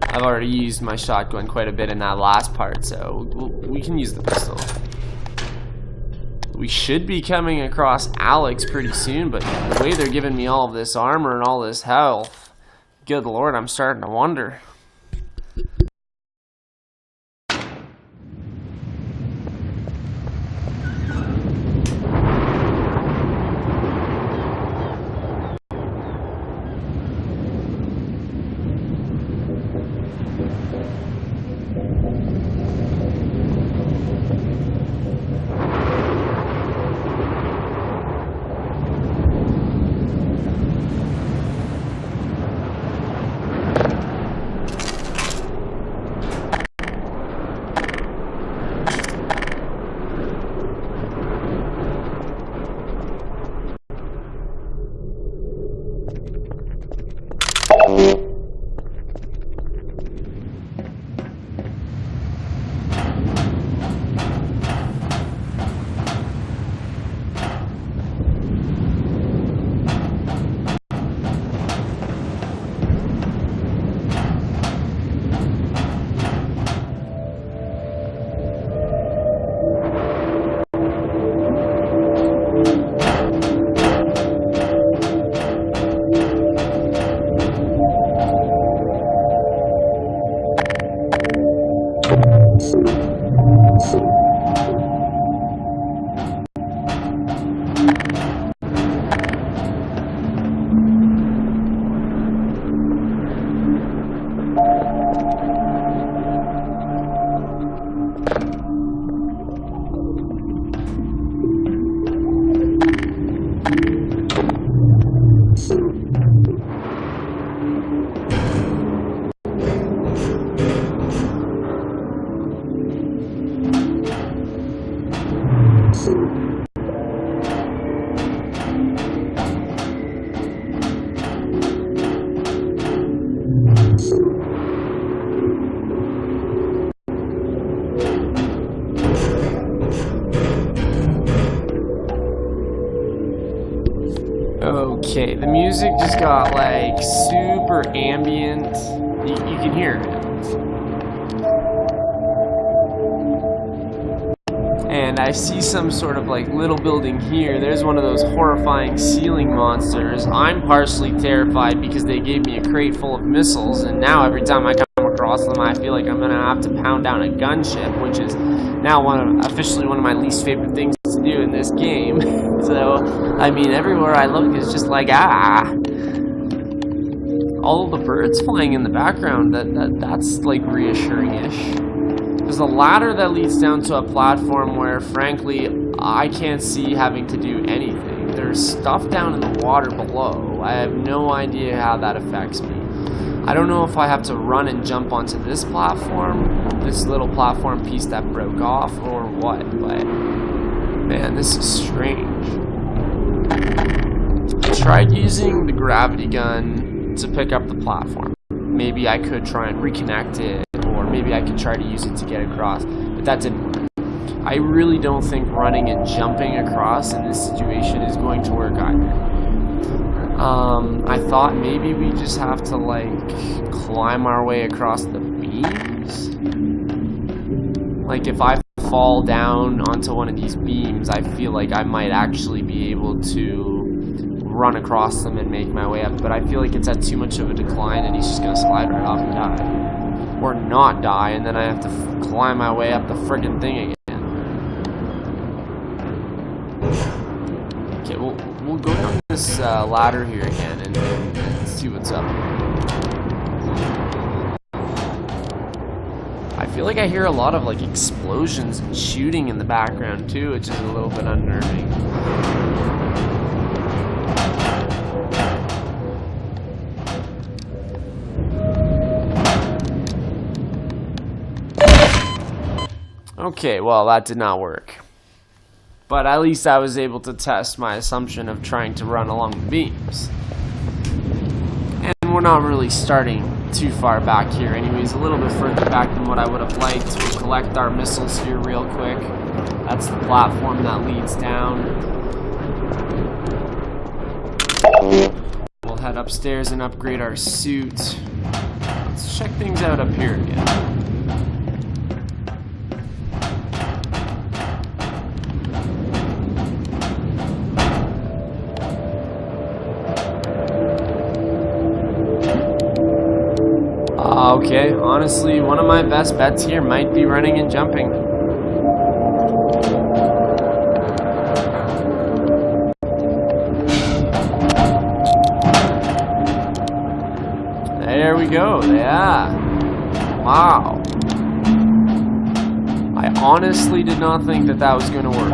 I've already used my shotgun quite a bit in that last part, so we can use the pistol. We should be coming across Alyx pretty soon, but the way they're giving me all of this armor and all this health, good lord, I'm starting to wonder. Okay, the music just got like super ambient. You can hear it. And and I see some sort of like little building here. There's one of those horrifying ceiling monsters. I'm partially terrified because they gave me a crate full of missiles, and now every time I come across them, I feel like I'm gonna have to pound down a gunship, which is now officially one of my least favorite things to do in this game. So, I mean, everywhere I look is just like, all the birds flying in the background, that's like reassuring-ish. There's a ladder that leads down to a platform where, frankly, I can't see having to do anything. There's stuff down in the water below. I have no idea how that affects me. I don't know if I have to run and jump onto this platform, this little platform piece that broke off, or what, but man, this is strange. I tried using the gravity gun to pick up the platform. Maybe I could try and reconnect it, or maybe I could try to use it to get across, but that didn't work. I really don't think running and jumping across in this situation is going to work either. I thought maybe we just have to like climb our way across the beams. Like if I fall down onto one of these beams, I feel like I might actually be able to run across them and make my way up, but I feel like it's at too much of a decline and he's just gonna slide right off and die. Or not die, and then I have to climb my way up the friggin' thing again. Okay, we'll go down this ladder here again and see what's up. I feel like I hear a lot of like explosions and shooting in the background too, which is a little bit unnerving. Okay, well, that did not work. But at least I was able to test my assumption of trying to run along the beams. And we're not really starting too far back here anyways, a little bit further back than what I would have liked. We'll collect our missiles here real quick. That's the platform that leads down. We'll head upstairs and upgrade our suit. Let's check things out up here again. Okay, honestly, one of my best bets here might be running and jumping. There we go, yeah. Wow. I honestly did not think that was going to work.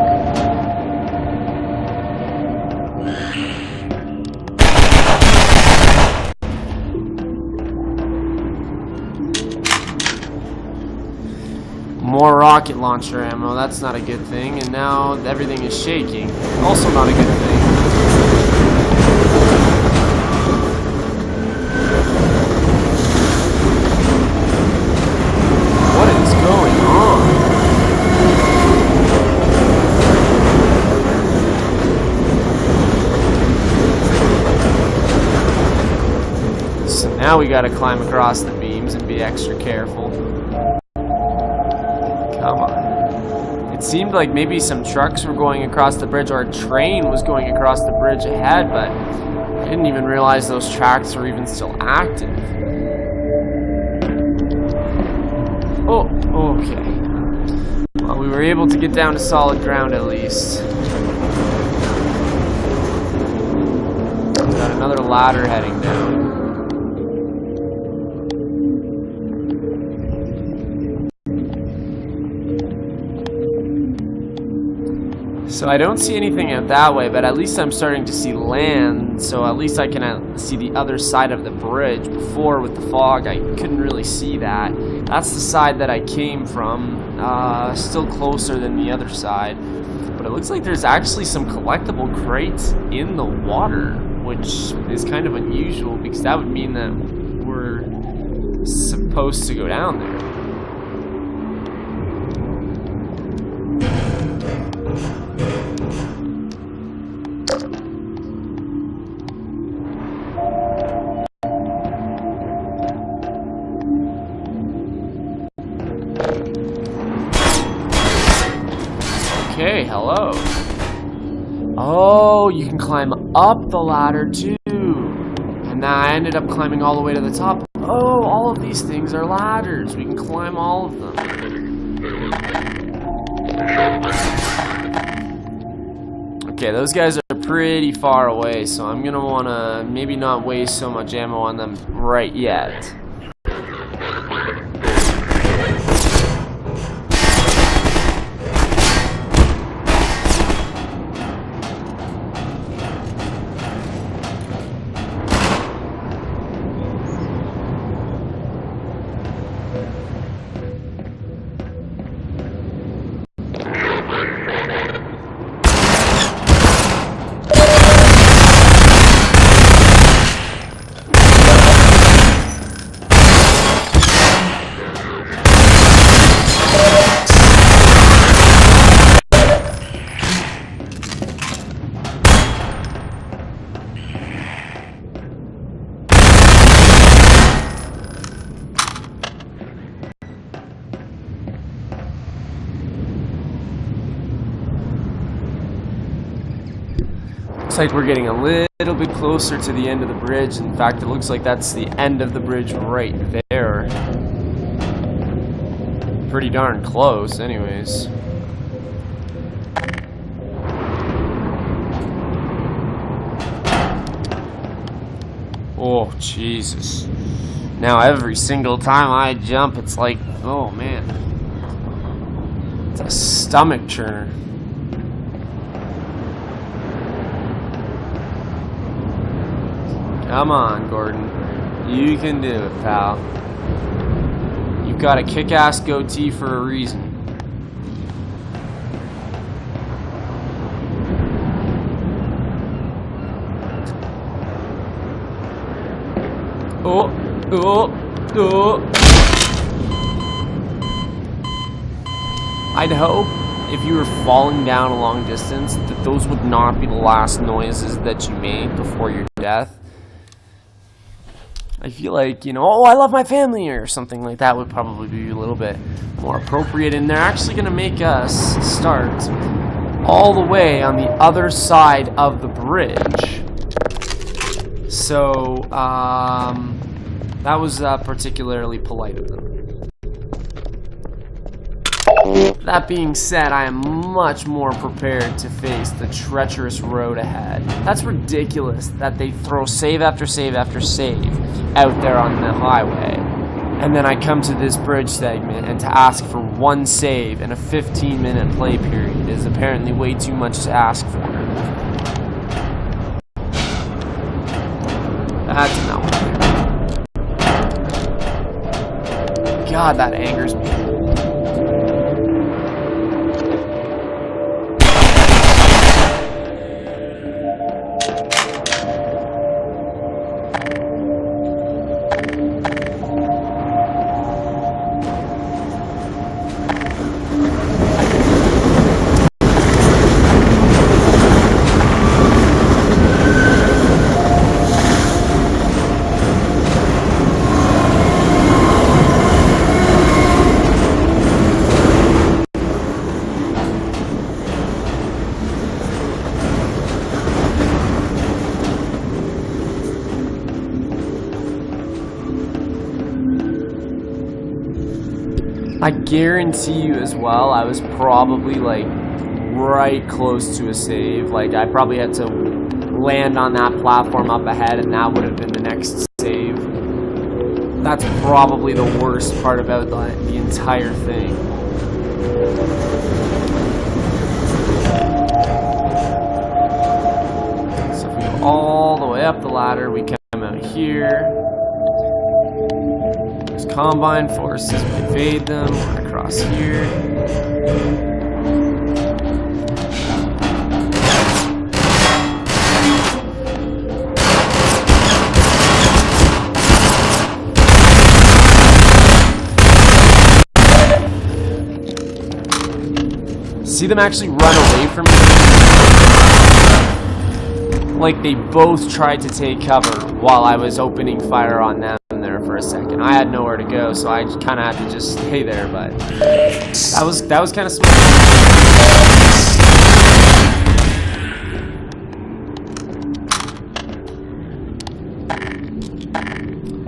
More rocket launcher ammo, that's not a good thing, and now everything is shaking. Also not a good thing. What is going on? So now we gotta climb across the beams and be extra careful. Come on. It seemed like maybe some trucks were going across the bridge, or a train was going across the bridge ahead, but I didn't even realize those tracks were even still active. Oh, okay. Well, we were able to get down to solid ground at least. We've got another ladder heading down. So I don't see anything out that way, but at least I'm starting to see land, so at least I can see the other side of the bridge. Before, with the fog, I couldn't really see that. That's the side that I came from, still closer than the other side. But it looks like there's actually some collectible crates in the water, which is kind of unusual, because that would mean that we're supposed to go down there. Okay, hello. Oh, you can climb up the ladder too. And now I ended up climbing all the way to the top. Oh, all of these things are ladders. We can climb all of them. Okay, those guys are pretty far away, so I'm gonna wanna maybe not waste so much ammo on them right yet. Looks like we're getting a little bit closer to the end of the bridge. In fact, it looks like that's the end of the bridge right there. Pretty darn close, anyways. Oh, Jesus. Now every single time I jump, it's like, oh man. It's a stomach churner. Come on, Gordon. You can do it, pal. You've got a kick-ass goatee for a reason. Oh, oh, oh. I'd hope if you were falling down a long distance that those would not be the last noises that you made before your death. I feel like, you know, oh, I love my family or something like that would probably be a little bit more appropriate. And they're actually going to make us start all the way on the other side of the bridge. So, that was particularly polite of them. That being said, I am much more prepared to face the treacherous road ahead. That's ridiculous that they throw save after save after save out there on the highway. And then I come to this bridge segment and to ask for one save in a 15-minute play period is apparently way too much to ask for. That's not what God, that angers me. I guarantee you as well, I was probably like right close to a save. Like I probably had to land on that platform up ahead and that would have been the next save. That's probably the worst part about the entire thing. So if we go all the way up the ladder, we come out here. Combine forces, we evade them, we're across here. See them actually run away from me? Like they both tried to take cover while I was opening fire on them there for a second. I had nowhere to go, so I kind of had to just stay there, but that was kind of smart.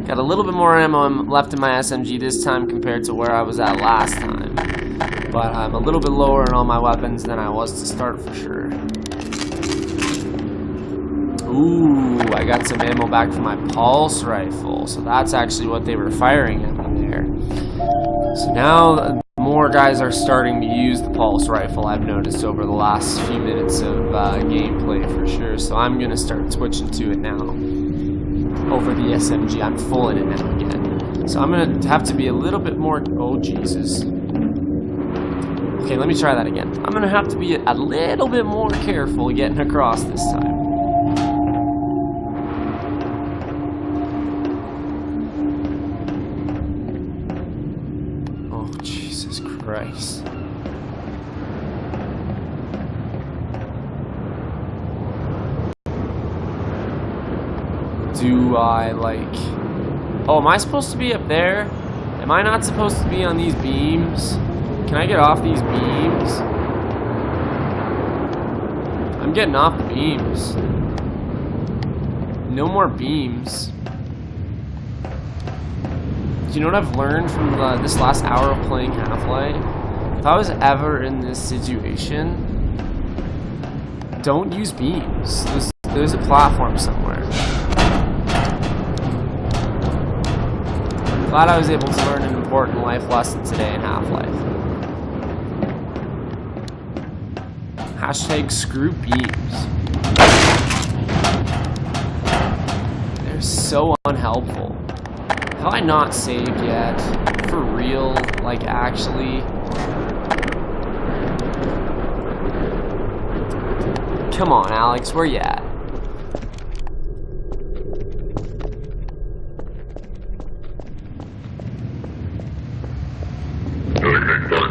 Got a little bit more ammo left in my SMG this time compared to where I was at last time. But I'm a little bit lower in all my weapons than I was to start for sure. Ooh, I got some ammo back from my pulse rifle. So that's actually what they were firing at me there. So now more guys are starting to use the pulse rifle, I've noticed over the last few minutes of gameplay for sure. So I'm going to start switching to it now. Over the SMG, I'm full in it now again. So I'm going to have to be a little bit more... Oh, Jesus. Okay, let me try that again. I'm going to have to be a little bit more careful getting across this time. Oh, Jesus Christ. Do I, like... Oh, am I supposed to be up there? Am I not supposed to be on these beams? Can I get off these beams? I'm getting off the beams. No more beams. Do you know what I've learned from this last hour of playing Half-Life? If I was ever in this situation, don't use beams. There's a platform somewhere. Glad I was able to learn an important life lesson today in Half-Life. Hashtag screw beams. They're so unhelpful. Have I not saved yet? For real? Like, actually? Come on, Alyx, where you at?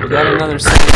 Got another second.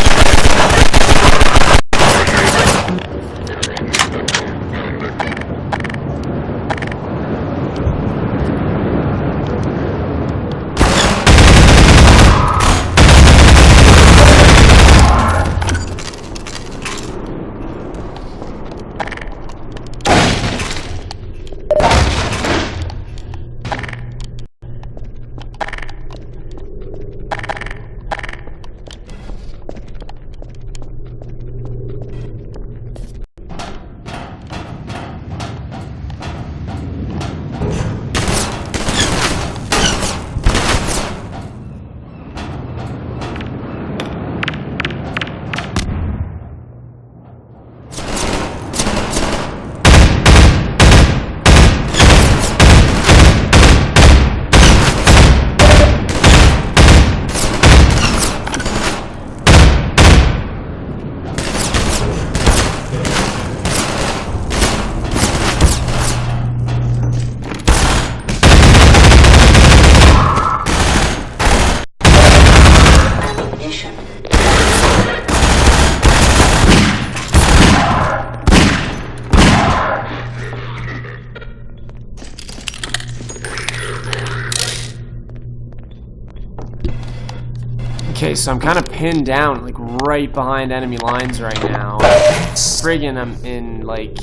Okay, so I'm kind of pinned down, like, right behind enemy lines right now. Friggin', I'm in, like,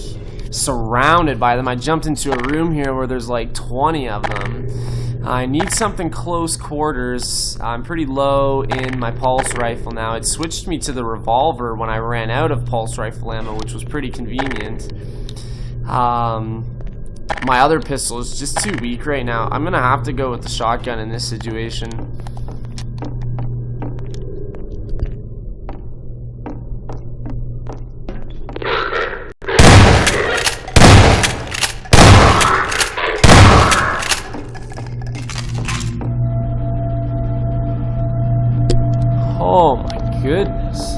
surrounded by them. I jumped into a room here where there's, like, 20 of them. I need something close quarters. I'm pretty low in my pulse rifle now. It switched me to the revolver when I ran out of pulse rifle ammo, which was pretty convenient. My other pistol is just too weak right now. I'm gonna have to go with the shotgun in this situation. Oh my goodness.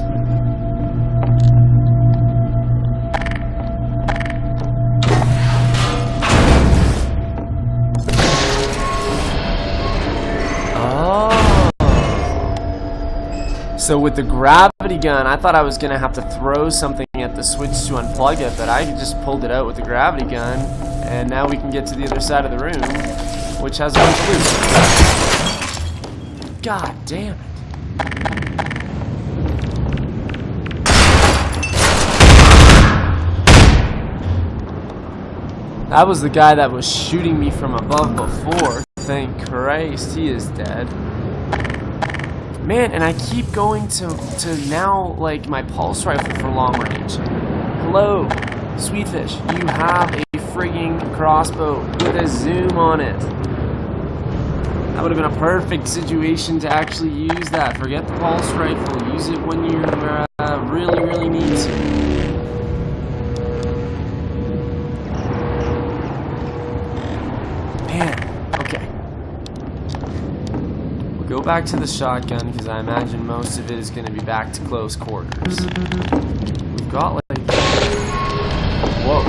Oh. So with the gravity gun, I thought I was going to have to throw something at the switch to unplug it, but I just pulled it out with the gravity gun, and now we can get to the other side of the room, which has a bunch of loot. God damn it. That was the guy that was shooting me from above before. Thank Christ, he is dead. Man, and I keep going to now, like, my pulse rifle for long range. Hello, Sweetfish, you have a frigging crossbow with a zoom on it. That would have been a perfect situation to actually use that. Forget the pulse rifle, use it when you really, really need to. Go back to the shotgun, because I imagine most of it is going to be back to close quarters. We've got, like... Whoa.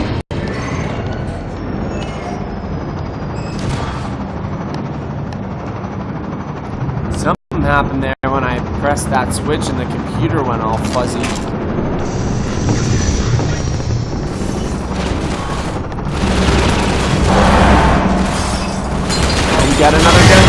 Something happened there when I pressed that switch and the computer went all fuzzy. And we got another gun.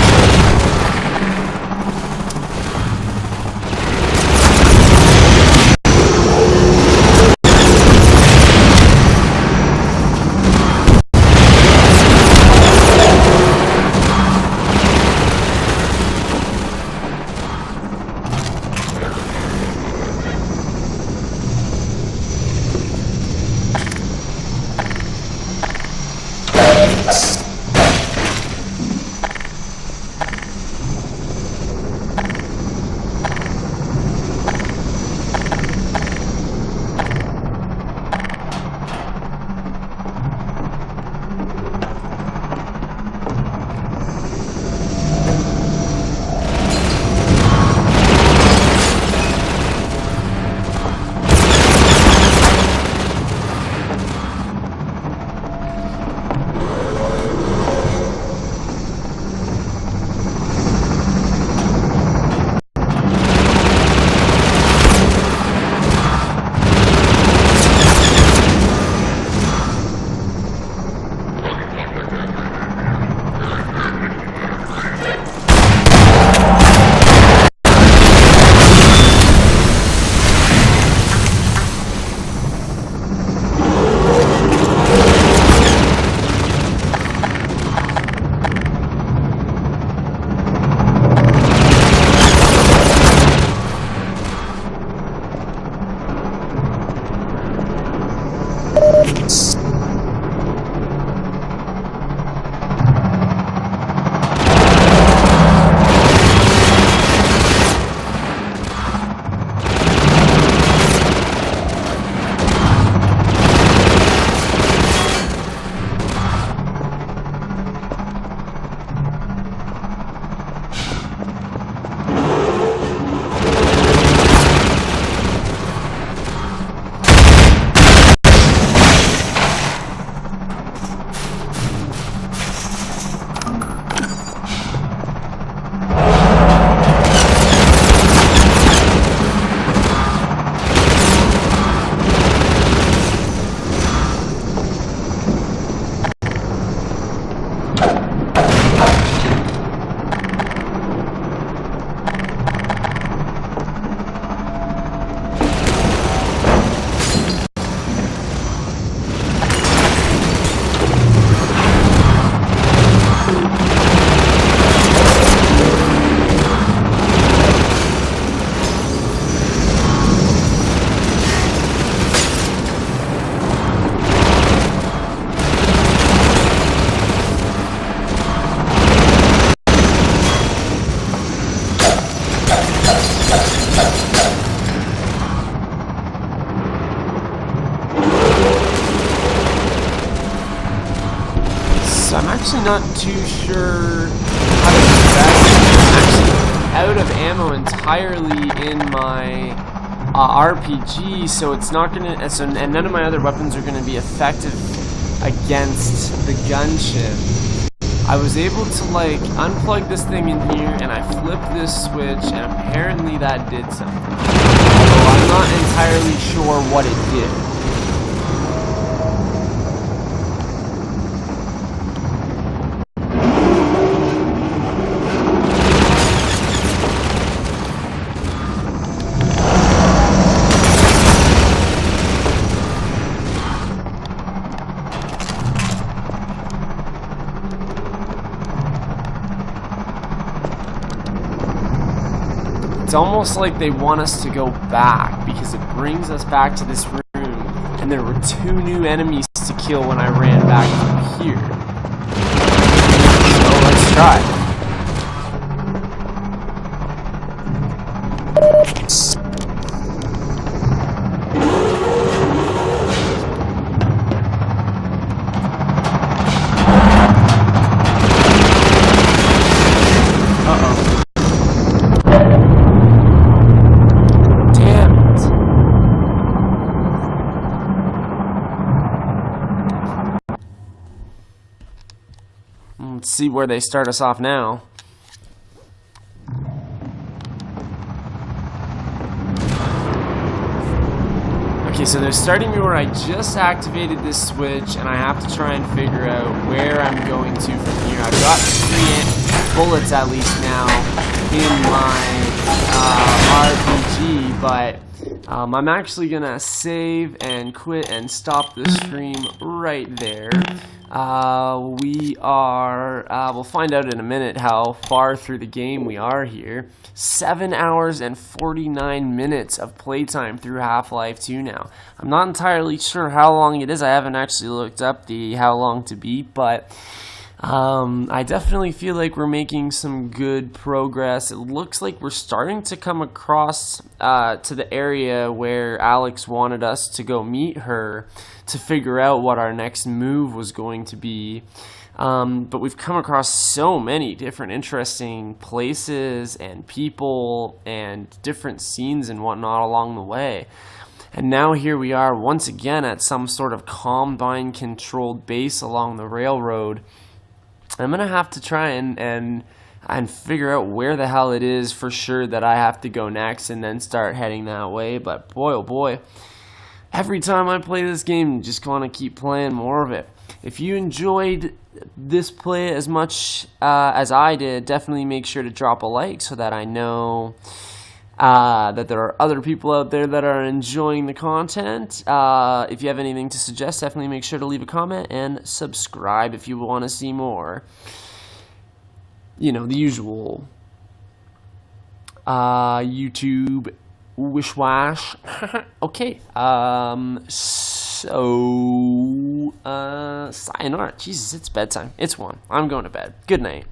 actually not too sure how to do that. I'm actually out of ammo entirely in my RPG, so it's not gonna. And none of my other weapons are gonna be effective against the gunship. I was able to like unplug this thing in here, and I flipped this switch, and apparently that did something. Although I'm not entirely sure what it did. It's almost like they want us to go back because it brings us back to this room, and there were 2 new enemies to kill when I ran back from here. So let's try. Let's see where they start us off now. Okay, so they're starting me where I just activated this switch, and I have to try and figure out where I'm going to from here. I've got 3 bullets at least now in my RPG, but I'm actually gonna save and quit and stop the stream right there. We'll find out in a minute how far through the game we are here. 7 hours and 49 minutes of playtime through Half-Life 2 now. I'm not entirely sure how long it is. I haven't actually looked up the how long to beat, but I definitely feel like we're making some good progress. It looks like we're starting to come across to the area where Alyx wanted us to go meet her to figure out what our next move was going to be. But we've come across so many different interesting places and people and different scenes and whatnot along the way. And now here we are once again at some sort of Combine-controlled base along the railroad. I'm going to have to try and figure out where the hell it is for sure that I have to go next and then start heading that way. But boy, oh boy, every time I play this game, I just want to keep playing more of it. If you enjoyed this play as much as I did, definitely make sure to drop a like so that I know that there are other people out there that are enjoying the content. If you have anything to suggest, definitely make sure to leave a comment and subscribe if you want to see more. You know, the usual YouTube wish-wash. Okay, sayonara. Jesus, it's bedtime. It's 1. I'm going to bed. Good night.